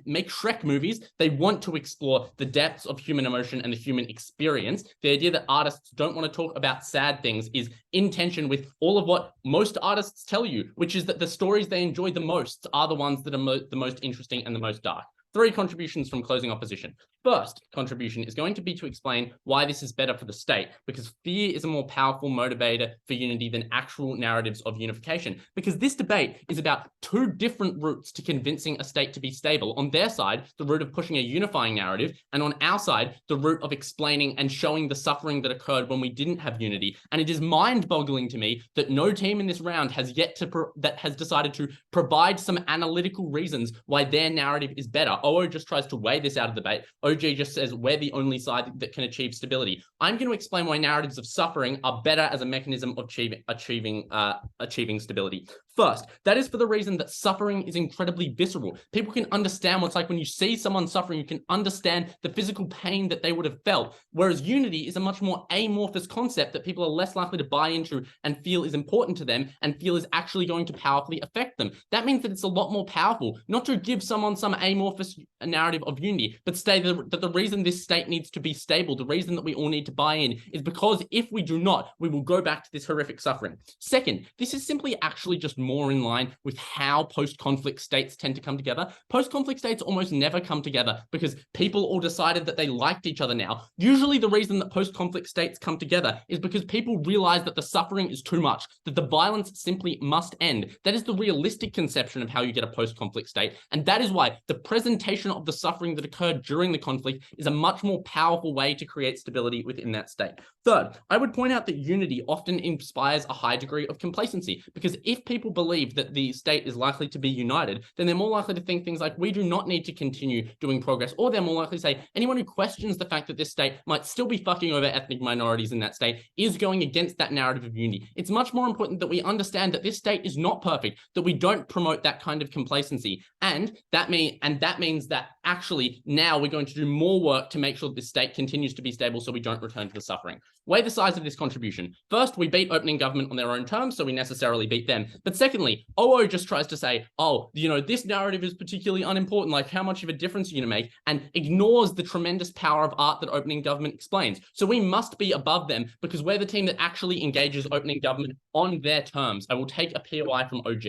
make Shrek movies. They want to explore the depths of human emotion and the human experience. The idea that artists don't want to talk about sad things is in tension with all of what most artists tell you, which is that the stories they enjoy the most are the ones that are the most interesting and the most dark. 3 contributions from closing opposition. First contribution is going to be to explain why this is better for the state, because fear is a more powerful motivator for unity than actual narratives of unification. Because this debate is about 2 different routes to convincing a state to be stable. On their side, the route of pushing a unifying narrative, and on our side, the route of explaining and showing the suffering that occurred when we didn't have unity. And it is mind-boggling to me that no team in this round has decided to provide some analytical reasons why their narrative is better. OO just tries to weigh this out of debate. OG OG just says we're the only side that can achieve stability. I'm going to explain why narratives of suffering are better as a mechanism of achieving stability. First, that is for the reason that suffering is incredibly visceral. People can understand what's like when you see someone suffering, you can understand the physical pain that they would have felt. Whereas unity is a much more amorphous concept that people are less likely to buy into and feel is important to them and feel is actually going to powerfully affect them. That means that it's a lot more powerful, not to give someone some amorphous narrative of unity, but say that the reason this state needs to be stable, the reason that we all need to buy in is because if we do not, we will go back to this horrific suffering. Second, this is simply actually just more in line with how post-conflict states tend to come together. Post-conflict states almost never come together because people all decided that they liked each other now. Usually the reason that post-conflict states come together is because people realize that the suffering is too much, that the violence simply must end. That is the realistic conception of how you get a post-conflict state. And that is why the presentation of the suffering that occurred during the conflict is a much more powerful way to create stability within that state. Third, I would point out that unity often inspires a high degree of complacency, because if people believe that the state is likely to be united, then they're more likely to think things like, we do not need to continue doing progress, or they're more likely to say, anyone who questions the fact that this state might still be fucking over ethnic minorities in that state is going against that narrative of unity. It's much more important that we understand that this state is not perfect, that we don't promote that kind of complacency, and that means that actually now we're going to do more work to make sure this state continues to be stable so we don't return to the suffering. Weigh the size of this contribution. First, we beat opening government on their own terms, so we necessarily beat them. But secondly, OO just tries to say, oh, this narrative is particularly unimportant, like how much of a difference are you going to make, and ignores the tremendous power of art that opening government explains. So we must be above them because we're the team that actually engages opening government on their terms. I will take a POI from OG.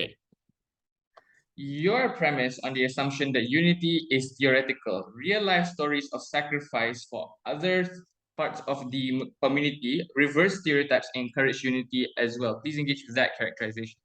Your premise on the assumption that unity is theoretical, real-life stories of sacrifice for other parts of the community reverse stereotypes and encourage unity as well. Please engage with that characterization.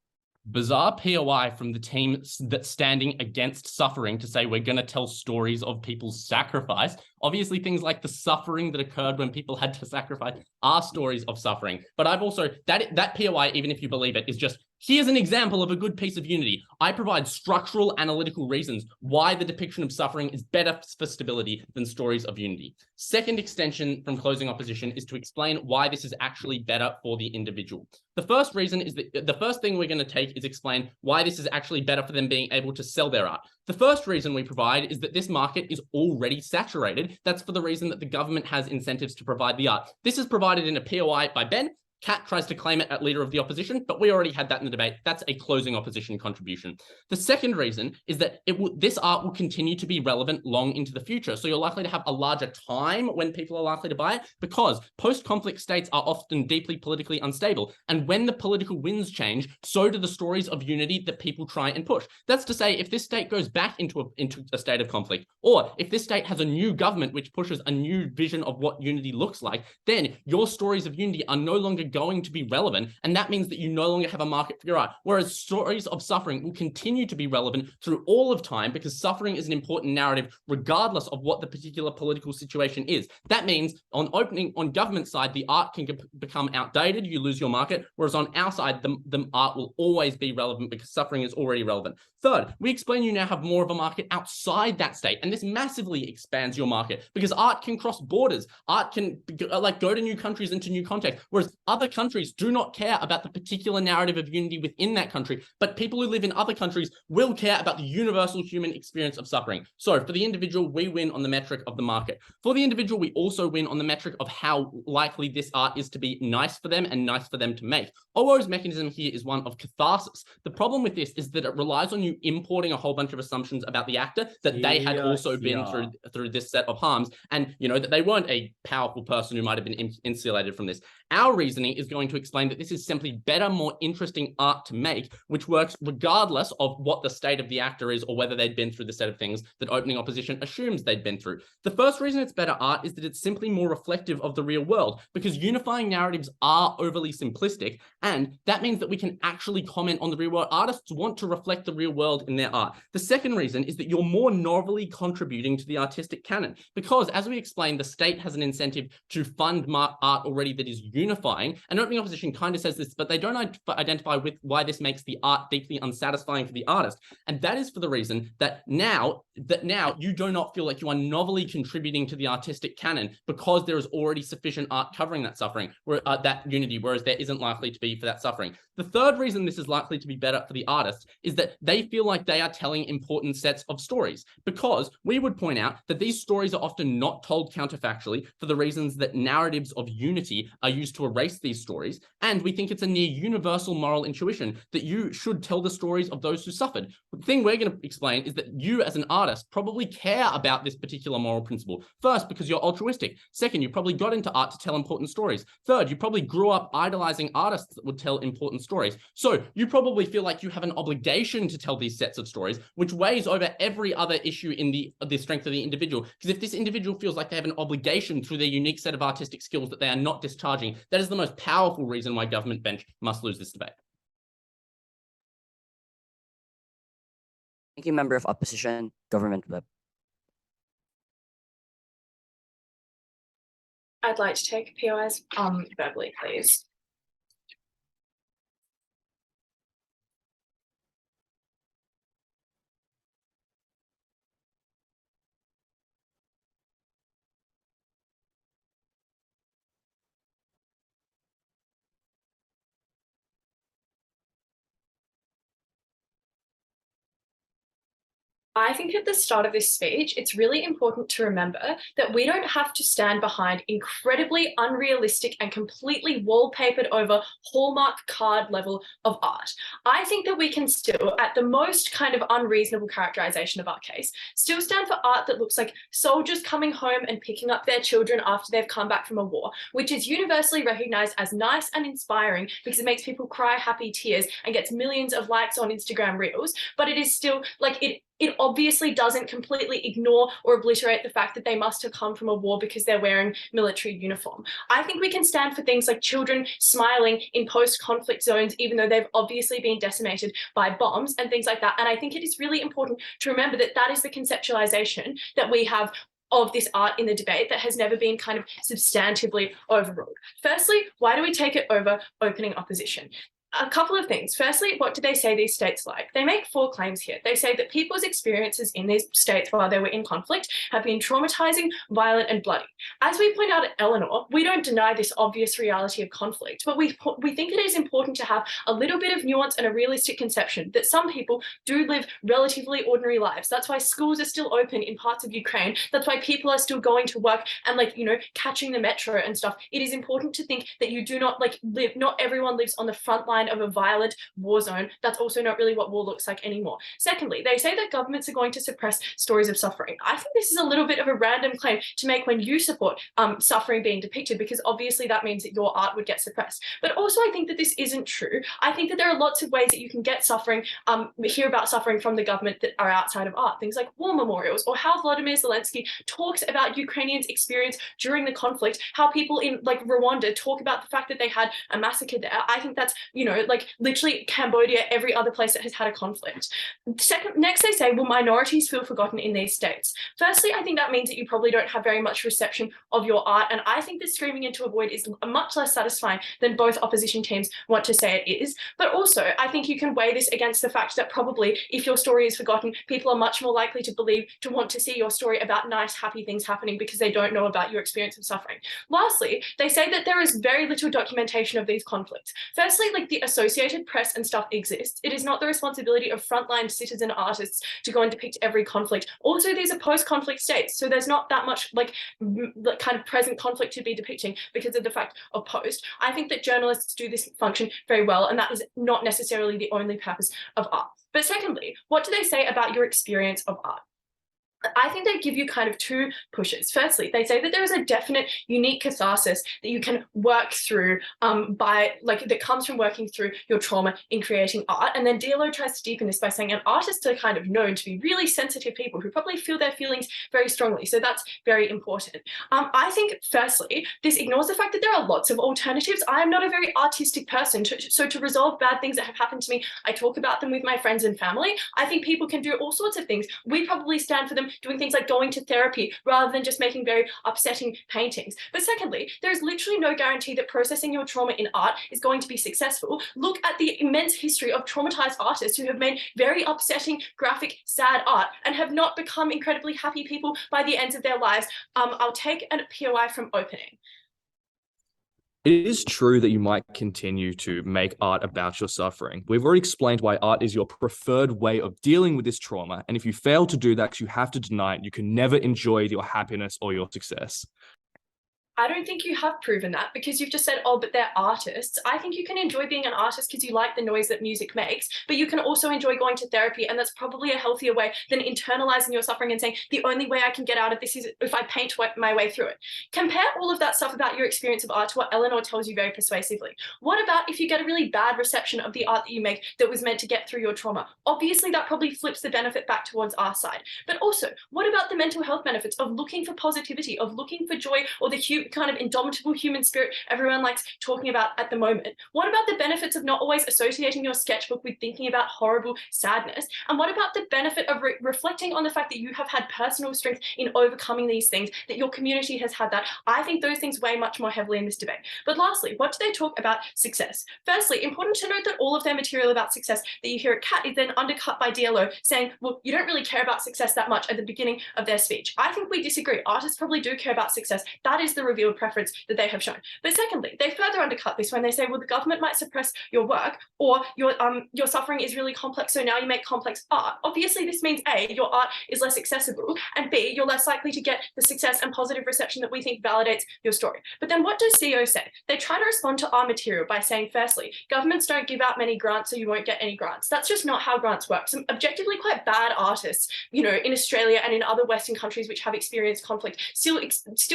Bizarre POI from the team that's standing against suffering to say we're going to tell stories of people's sacrifice. Obviously, things like the suffering that occurred when people had to sacrifice are stories of suffering. But I've also, that POI, even if you believe it, is just, here's an example of a good piece of unity. I provide structural analytical reasons why the depiction of suffering is better for stability than stories of unity. Second extension from closing opposition is to explain why this is actually better for the individual. The first reason is that the first thing we're going to take is explain why this is actually better for them being able to sell their art. The first reason we provide is that this market is already saturated. That's for the reason that the government has incentives to provide the art. This is provided in a POI by Ben. Kat tries to claim it at leader of the opposition, but we already had that in the debate. That's a closing opposition contribution. The second reason is that this art will continue to be relevant long into the future. So you're likely to have a larger time when people are likely to buy it, because post-conflict states are often deeply politically unstable. And when the political winds change, so do the stories of unity that people try and push. That's to say, if this state goes back into a state of conflict, or if this state has a new government which pushes a new vision of what unity looks like, then your stories of unity are no longer going to be relevant, and that means that you no longer have a market for your art. Whereas stories of suffering will continue to be relevant through all of time, because suffering is an important narrative regardless of what the particular political situation is. That means on government side, the art can become outdated, you lose your market, whereas on our side, the art will always be relevant because suffering is already relevant. Third, we explain you now have more of a market outside that state, and this massively expands your market because art can cross borders. Art can go to new countries into new contexts, whereas other countries do not care about the particular narrative of unity within that country, but people who live in other countries will care about the universal human experience of suffering. So for the individual, we win on the metric of the market. For the individual, we also win on the metric of how likely this art is to be nice for them and nice for them to make. OO's mechanism here is one of catharsis. The problem with this is that it relies on you importing a whole bunch of assumptions about the actor that they had also been through this set of harms, and that they weren't a powerful person who might have been insulated from this. Our reasoning is going to explain that this is simply better, more interesting art to make, which works regardless of what the state of the actor is or whether they'd been through the set of things that opening opposition assumes they'd been through. The first reason it's better art is that it's simply more reflective of the real world, because unifying narratives are overly simplistic, and that means that we can actually comment on the real world. Artists want to reflect the real world world in their art. The second reason is that you're more novelly contributing to the artistic canon, because as we explained, the state has an incentive to fund art already that is unifying. And opening opposition kind of says this, but they don't identify with why this makes the art deeply unsatisfying for the artist. And that is for the reason that now you do not feel like you are novelly contributing to the artistic canon because there is already sufficient art covering that suffering, that unity, whereas there isn't likely to be for that suffering. The third reason this is likely to be better for the artist is that they feel like they are telling important sets of stories, because we would point out that these stories are often not told counterfactually for the reasons that narratives of unity are used to erase these stories. And we think it's a near universal moral intuition that you should tell the stories of those who suffered. The thing we're going to explain is that you as an artist probably care about this particular moral principle. First, because you're altruistic. Second, you probably got into art to tell important stories. Third, you probably grew up idolizing artists that would tell important stories. So you probably feel like you have an obligation to tell these sets of stories, which weighs over every other issue in the strength of the individual. Because if this individual feels like they have an obligation through their unique set of artistic skills that they are not discharging, that is the most powerful reason why government bench must lose this debate. Thank you, member of opposition, government whip. I'd like to take POIs verbally, please. I think at the start of this speech, it's really important to remember that we don't have to stand behind incredibly unrealistic and completely wallpapered over Hallmark card level of art. I think that we can still, at the most kind of unreasonable characterization of our case, still stand for art that looks like soldiers coming home and picking up their children after they've come back from a war, which is universally recognized as nice and inspiring because it makes people cry happy tears and gets millions of likes on Instagram Reels, but it is still like it obviously doesn't completely ignore or obliterate the fact that they must have come from a war because they're wearing military uniform. I think we can stand for things like children smiling in post-conflict zones, even though they've obviously been decimated by bombs and things like that. And I think it is really important to remember that that is the conceptualization that we have of this art in the debate that has never been kind of substantively overruled. Firstly, why do we take it over opening opposition? A couple of things. Firstly, what do they say these states like? They make 4 claims here. They say that people's experiences in these states while they were in conflict have been traumatizing, violent, and bloody. As we point out at Eleanor, we don't deny this obvious reality of conflict, but we think it is important to have a little bit of nuance and a realistic conception that some people do live relatively ordinary lives. That's why schools are still open in parts of Ukraine. That's why people are still going to work and catching the metro and stuff. It is important to think that you do not live, not everyone lives on the front line of a violent war zone. That's also not really what war looks like anymore. Secondly, they say that governments are going to suppress stories of suffering. I think this is a little bit of a random claim to make when you support suffering being depicted, because obviously that means that your art would get suppressed. But also I think that this isn't true. I think that there are lots of ways that you can get suffering, hear about suffering from the government that are outside of art. Things like war memorials, or how Vladimir Zelensky talks about Ukrainians' experience during the conflict, how people in Rwanda talk about the fact that they had a massacre there. I think that's, literally Cambodia, every other place that has had a conflict. Next, they say, will minorities feel forgotten in these states? Firstly, I think that means that you probably don't have very much reception of your art, and I think that screaming into a void is much less satisfying than both opposition teams want to say it is. But also, I think you can weigh this against the fact that probably if your story is forgotten, people are much more likely to want to see your story about nice, happy things happening because they don't know about your experience of suffering. Lastly, they say that there is very little documentation of these conflicts. Firstly, the Associated Press and stuff exists. It is not the responsibility of frontline citizen artists to go and depict every conflict. Also, these are post-conflict states, so there's not that much kind of present conflict to be depicting because of the fact of post. I think that journalists do this function very well, and that is not necessarily the only purpose of art. But secondly, what do they say about your experience of art? I think they give you kind of two pushes. Firstly, they say that there is a definite unique catharsis that you can work through that comes from working through your trauma in creating art. And then DLO tries to deepen this by saying, and artists are kind of known to be really sensitive people who probably feel their feelings very strongly. So that's very important. I think, firstly, this ignores the fact that there are lots of alternatives. I am not a very artistic person. So to resolve bad things that have happened to me, I talk about them with my friends and family. I think people can do all sorts of things. We probably stand for them doing things like going to therapy rather than just making very upsetting paintings. But secondly, there is literally no guarantee that processing your trauma in art is going to be successful. Look at the immense history of traumatized artists who have made very upsetting, graphic, sad art and have not become incredibly happy people by the end of their lives. I'll take a POI from opening. It is true that you might continue to make art about your suffering. We've already explained why art is your preferred way of dealing with this trauma. And if you fail to do that, you have to deny it. You can never enjoy your happiness or your success. I don't think you have proven that because you've just said, oh, but they're artists. I think you can enjoy being an artist because you like the noise that music makes, but you can also enjoy going to therapy. And that's probably a healthier way than internalizing your suffering and saying, the only way I can get out of this is if I paint my way through it. Compare all of that stuff about your experience of art to what Eleanor tells you very persuasively. What about if you get a really bad reception of the art that you make that was meant to get through your trauma? Obviously, that probably flips the benefit back towards our side. But also, what about the mental health benefits of looking for positivity, of looking for joy, or the kind of indomitable human spirit everyone likes talking about at the moment? What about the benefits of not always associating your sketchbook with thinking about horrible sadness? And what about the benefit of reflecting on the fact that you have had personal strength in overcoming these things, that your community has had that? I think those things weigh much more heavily in this debate. But lastly, what do they talk about success? Firstly, important to note that all of their material about success that you hear at CAT is then undercut by DLO saying, well, you don't really care about success that much at the beginning of their speech. I think we disagree. Artists probably do care about success. That is the revealed preference that they have shown. But secondly, they further undercut this when they say, well, the government might suppress your work, or your suffering is really complex, so now you make complex art. Obviously, this means A, your art is less accessible, and B, you're less likely to get the success and positive reception that we think validates your story. But then what does CO say? They try to respond to our material by saying, firstly, governments don't give out many grants, so you won't get any grants. That's just not how grants work. Some objectively quite bad artists, in Australia and in other Western countries which have experienced conflict still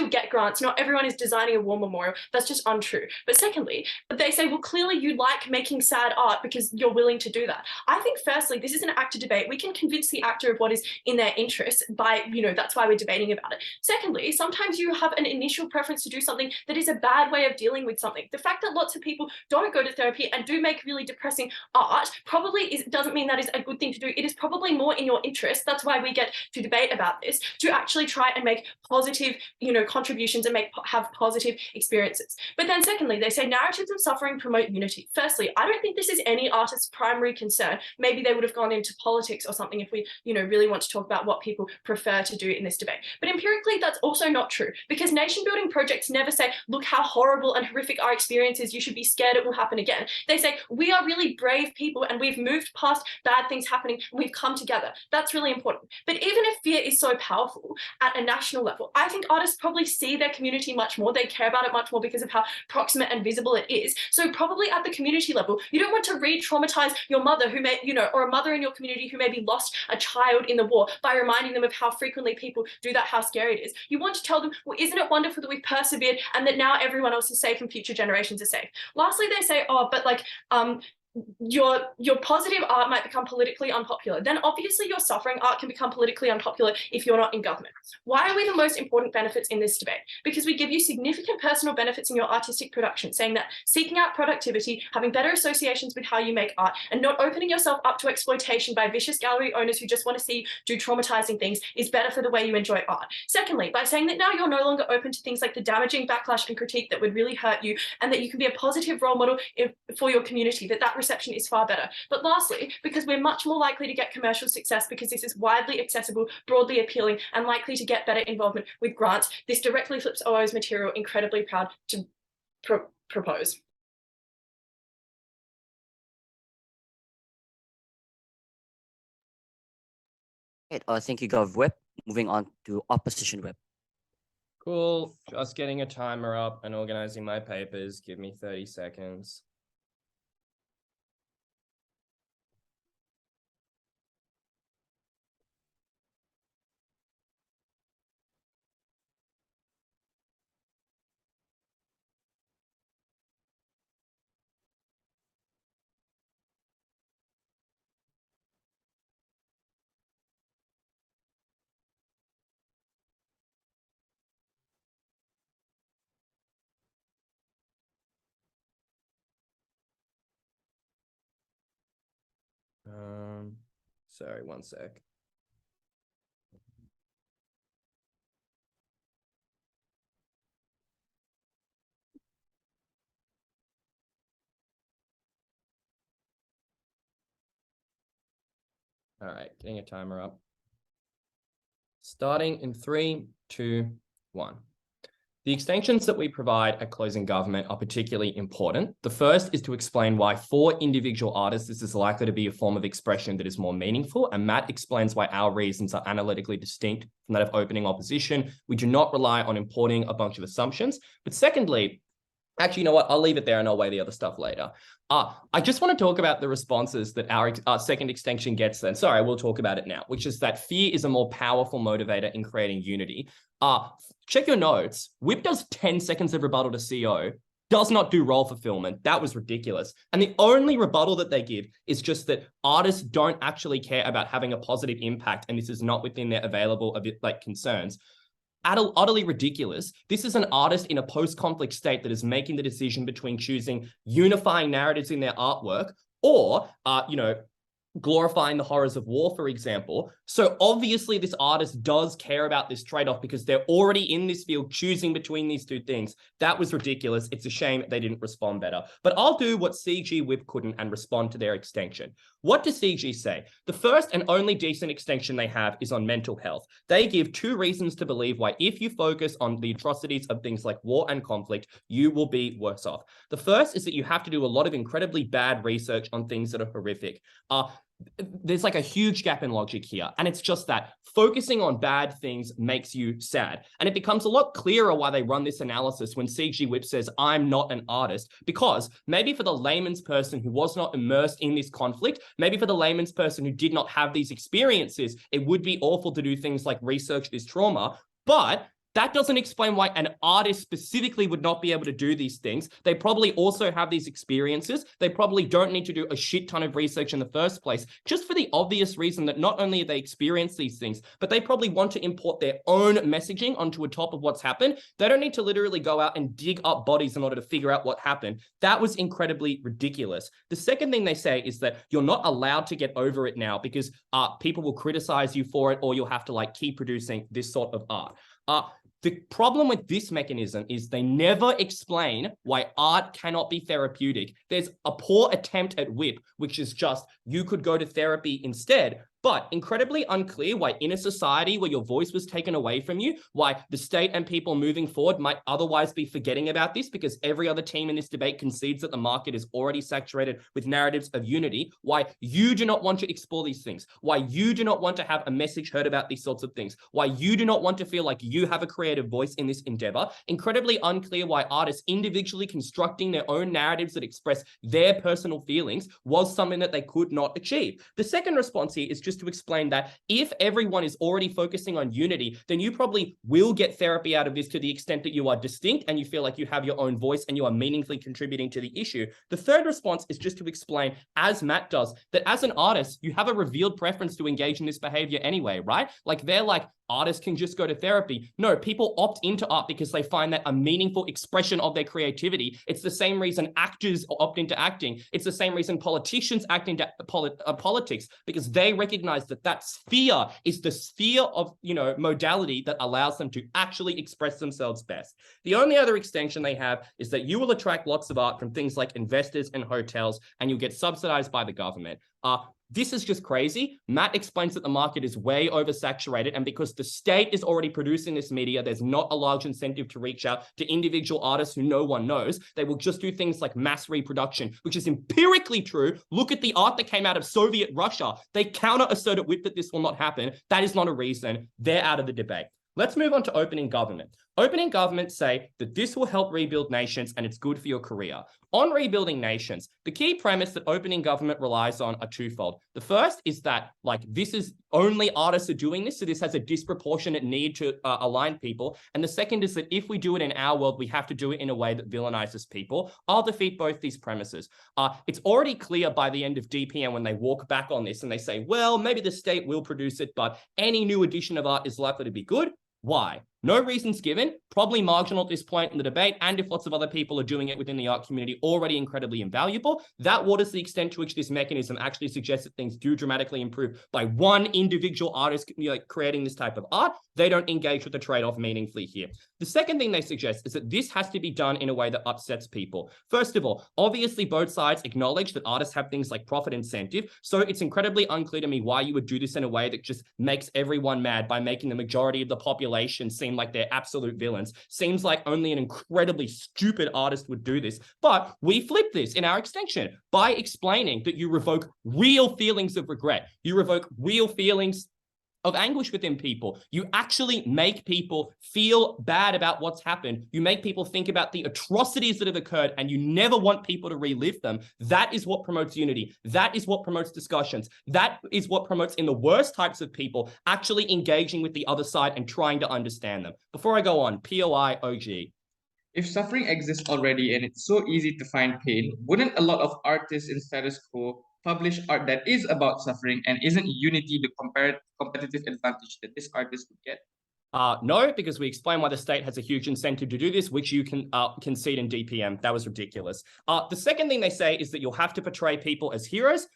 get grants. Not everyone is designing a war memorial. That's just untrue. But secondly, they say, well, clearly you like making sad art because you're willing to do that. I think firstly, this is an actor debate. We can convince the actor of what is in their interest by, that's why we're debating about it. Secondly, sometimes you have an initial preference to do something that is a bad way of dealing with something. The fact that lots of people don't go to therapy and do make really depressing art probably doesn't mean that is a good thing to do. It is probably more in your interest. That's why we get to debate about this, to actually try and make positive, contributions and have positive experiences. But then secondly, they say narratives of suffering promote unity. Firstly, I don't think this is any artist's primary concern. Maybe they would have gone into politics or something if we, really want to talk about what people prefer to do in this debate. But empirically, that's also not true, because nation building projects never say, look how horrible and horrific our experience is, you should be scared it will happen again. They say, we are really brave people and we've moved past bad things happening and we've come together. That's really important. But even if fear is so powerful at a national level, I think artists probably see their community much more. They care about it much more because of how proximate and visible it is. So probably at the community level, you don't want to re-traumatize your mother who may, or a mother in your community who maybe lost a child in the war by reminding them of how frequently people do that, how scary it is. You want to tell them, well, isn't it wonderful that we've persevered and that now everyone else is safe and future generations are safe? Lastly, they say, oh, but your positive art might become politically unpopular. Then obviously your suffering art can become politically unpopular if you're not in government. Why are we the most important benefits in this debate? Because we give you significant personal benefits in your artistic production, saying that seeking out productivity, having better associations with how you make art, and not opening yourself up to exploitation by vicious gallery owners who just want to see you do traumatizing things is better for the way you enjoy art. Secondly, by saying that now you're no longer open to things like the damaging backlash and critique that would really hurt you, and that you can be a positive role model for your community, that reception is far better. But lastly, because we're much more likely to get commercial success because this is widely accessible, broadly appealing, and likely to get better involvement with grants, this directly flips OO's material incredibly proud to propose. Right, thank you, Gov Whip. Moving on to opposition whip. Cool. Just getting a timer up and organizing my papers. Give me 30 seconds. Sorry, one sec. All right, getting a timer up. Starting in 3, 2, 1. The extensions that we provide at closing government are particularly important. The first is to explain why for individual artists, this is likely to be a form of expression that is more meaningful. And Matt explains why our reasons are analytically distinct from that of opening opposition. We do not rely on importing a bunch of assumptions. But secondly, actually, you know what? I'll leave it there and I'll weigh the other stuff later. I just want to talk about the responses that our second extension gets then. Sorry, we'll talk about it now, which is that fear is a more powerful motivator in creating unity. Check your notes. Whip does 10 seconds of rebuttal to CO, does not do role fulfillment. That was ridiculous. And the only rebuttal that they give is just that artists don't actually care about having a positive impact, and this is not within their available concerns. Utterly ridiculous. This is an artist in a post-conflict state that is making the decision between choosing unifying narratives in their artwork or, glorifying the horrors of war, for example. So obviously this artist does care about this trade-off because they're already in this field choosing between these two things. That was ridiculous. It's a shame they didn't respond better. But I'll do what CG Whip couldn't and respond to their extension. What does CG say? The first and only decent extension they have is on mental health. They give 2 reasons to believe why if you focus on the atrocities of things like war and conflict, you will be worse off. The first is that you have to do a lot of incredibly bad research on things that are horrific. There's like a huge gap in logic here. And it's just that focusing on bad things makes you sad. And it becomes a lot clearer why they run this analysis when CG Whip says, I'm not an artist, because maybe for the layman's person who was not immersed in this conflict, maybe for the layman's person who did not have these experiences, it would be awful to do things like research this trauma. But that doesn't explain why an artist specifically would not be able to do these things. They probably also have these experiences. They probably don't need to do a shit ton of research in the first place, just for the obvious reason that not only have they experienced these things, but they probably want to import their own messaging onto a top of what's happened. They don't need to literally go out and dig up bodies in order to figure out what happened. That was incredibly ridiculous. The second thing they say is that you're not allowed to get over it now because people will criticize you for it, or you'll have to keep producing this sort of art. The problem with this mechanism is they never explain why art cannot be therapeutic. There's a poor attempt at Whip, which is just, you could go to therapy instead, but incredibly unclear why in a society where your voice was taken away from you, why the state and people moving forward might otherwise be forgetting about this because every other team in this debate concedes that the market is already saturated with narratives of unity, why you do not want to explore these things, why you do not want to have a message heard about these sorts of things, why you do not want to feel like you have a creative voice in this endeavor. Incredibly unclear why artists individually constructing their own narratives that express their personal feelings was something that they could not achieve. The second response here is just to explain that if everyone is already focusing on unity, then you probably will get therapy out of this to the extent that you are distinct and you feel like you have your own voice and you are meaningfully contributing to the issue. The third response is just to explain, as Matt does, that as an artist, you have a revealed preference to engage in this behavior anyway, right? They're like, artists can just go to therapy. No, people opt into art because they find that a meaningful expression of their creativity. It's the same reason actors opt into acting. It's the same reason politicians act into politics, because they recognize that sphere is the sphere of, modality that allows them to actually express themselves best. The only other extension they have is that you will attract lots of art from things like investors and hotels, and you'll get subsidized by the government. This is just crazy. Matt explains that the market is way oversaturated, and because the state is already producing this media, there's not a large incentive to reach out to individual artists who no one knows. They will just do things like mass reproduction, which is empirically true. Look at the art that came out of Soviet Russia. They counter-assert at Whip that this will not happen. That is not a reason. They're out of the debate. Let's move on to opening government. Opening government say that this will help rebuild nations and it's good for your career. On rebuilding nations, the key premise that opening government relies on are twofold. The first is that this is only artists are doing this, so this has a disproportionate need to align people. And the second is that if we do it in our world, we have to do it in a way that villainizes people. I'll defeat both these premises. It's already clear by the end of DPM when they walk back on this and they say, well, maybe the state will produce it, but any new edition of art is likely to be good. Why? No reasons given, probably marginal at this point in the debate, and if lots of other people are doing it within the art community, already incredibly invaluable. That waters the extent to which this mechanism actually suggests that things do dramatically improve by one individual artist creating this type of art. They don't engage with the trade-off meaningfully here. The second thing they suggest is that this has to be done in a way that upsets people. First of all, obviously both sides acknowledge that artists have things like profit incentive, so it's incredibly unclear to me why you would do this in a way that just makes everyone mad by making the majority of the population seem like they're absolute villains. Seems like only an incredibly stupid artist would do this. But we flip this in our extension by explaining that you revoke real feelings of regret. You revoke real feelings of anguish within people. You actually make people feel bad about what's happened. You make people think about the atrocities that have occurred, and you never want people to relive them. That is what promotes unity. That is what promotes discussions. That is what promotes, in the worst types of people, actually engaging with the other side and trying to understand them. Before I go on, POI OG. If suffering exists already and it's so easy to find pain, wouldn't a lot of artists in status quo publish art that is about suffering, and isn't unity the competitive advantage that this artist would get? No, because we explain why the state has a huge incentive to do this, which you can concede in DPM. That was ridiculous. The second thing they say is that you'll have to portray people as heroes.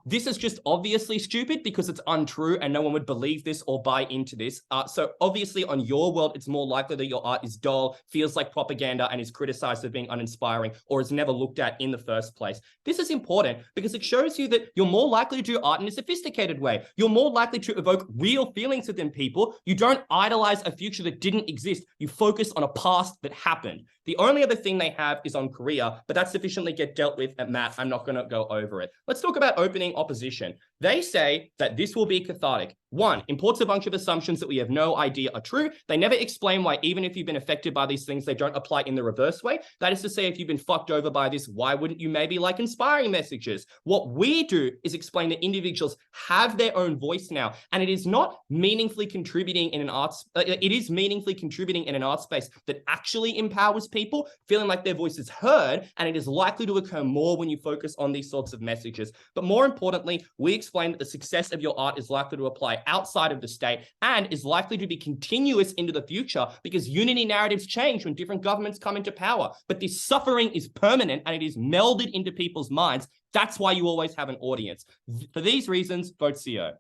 This is just obviously stupid because it's untrue and no one would believe this or buy into this. So obviously on your world, it's more likely that your art is dull, feels like propaganda, and is criticized as being uninspiring or is never looked at in the first place. This is important because it shows you that you're more likely to do art in a sophisticated way. You're more likely to evoke real feelings within people. You don't idolize a future that didn't exist. You focus on a past that happened. The only other thing they have is on Korea, but that sufficiently get dealt with at Matt. I'm not going to go over it. Let's talk about opening opposition. They say that this will be cathartic. One, imports a bunch of assumptions that we have no idea are true. They never explain why, even if you've been affected by these things, they don't apply in the reverse way. That is to say, if you've been fucked over by this, why wouldn't you maybe like inspiring messages? What we do is explain that individuals have their own voice now, and it is not meaningfully contributing in an arts. It is meaningfully contributing in an art space that actually empowers people, feeling like their voice is heard, and it is likely to occur more when you focus on these sorts of messages. But more importantly, we explain that the success of your art is likely to apply outside of the state and is likely to be continuous into the future because unity narratives change when different governments come into power. But this suffering is permanent and it is melded into people's minds. That's why you always have an audience. For these reasons, vote CO.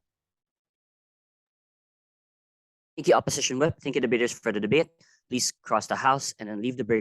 Thank you, Opposition Whip. Thank you, debaters, for the debate. Please cross the house and then leave the break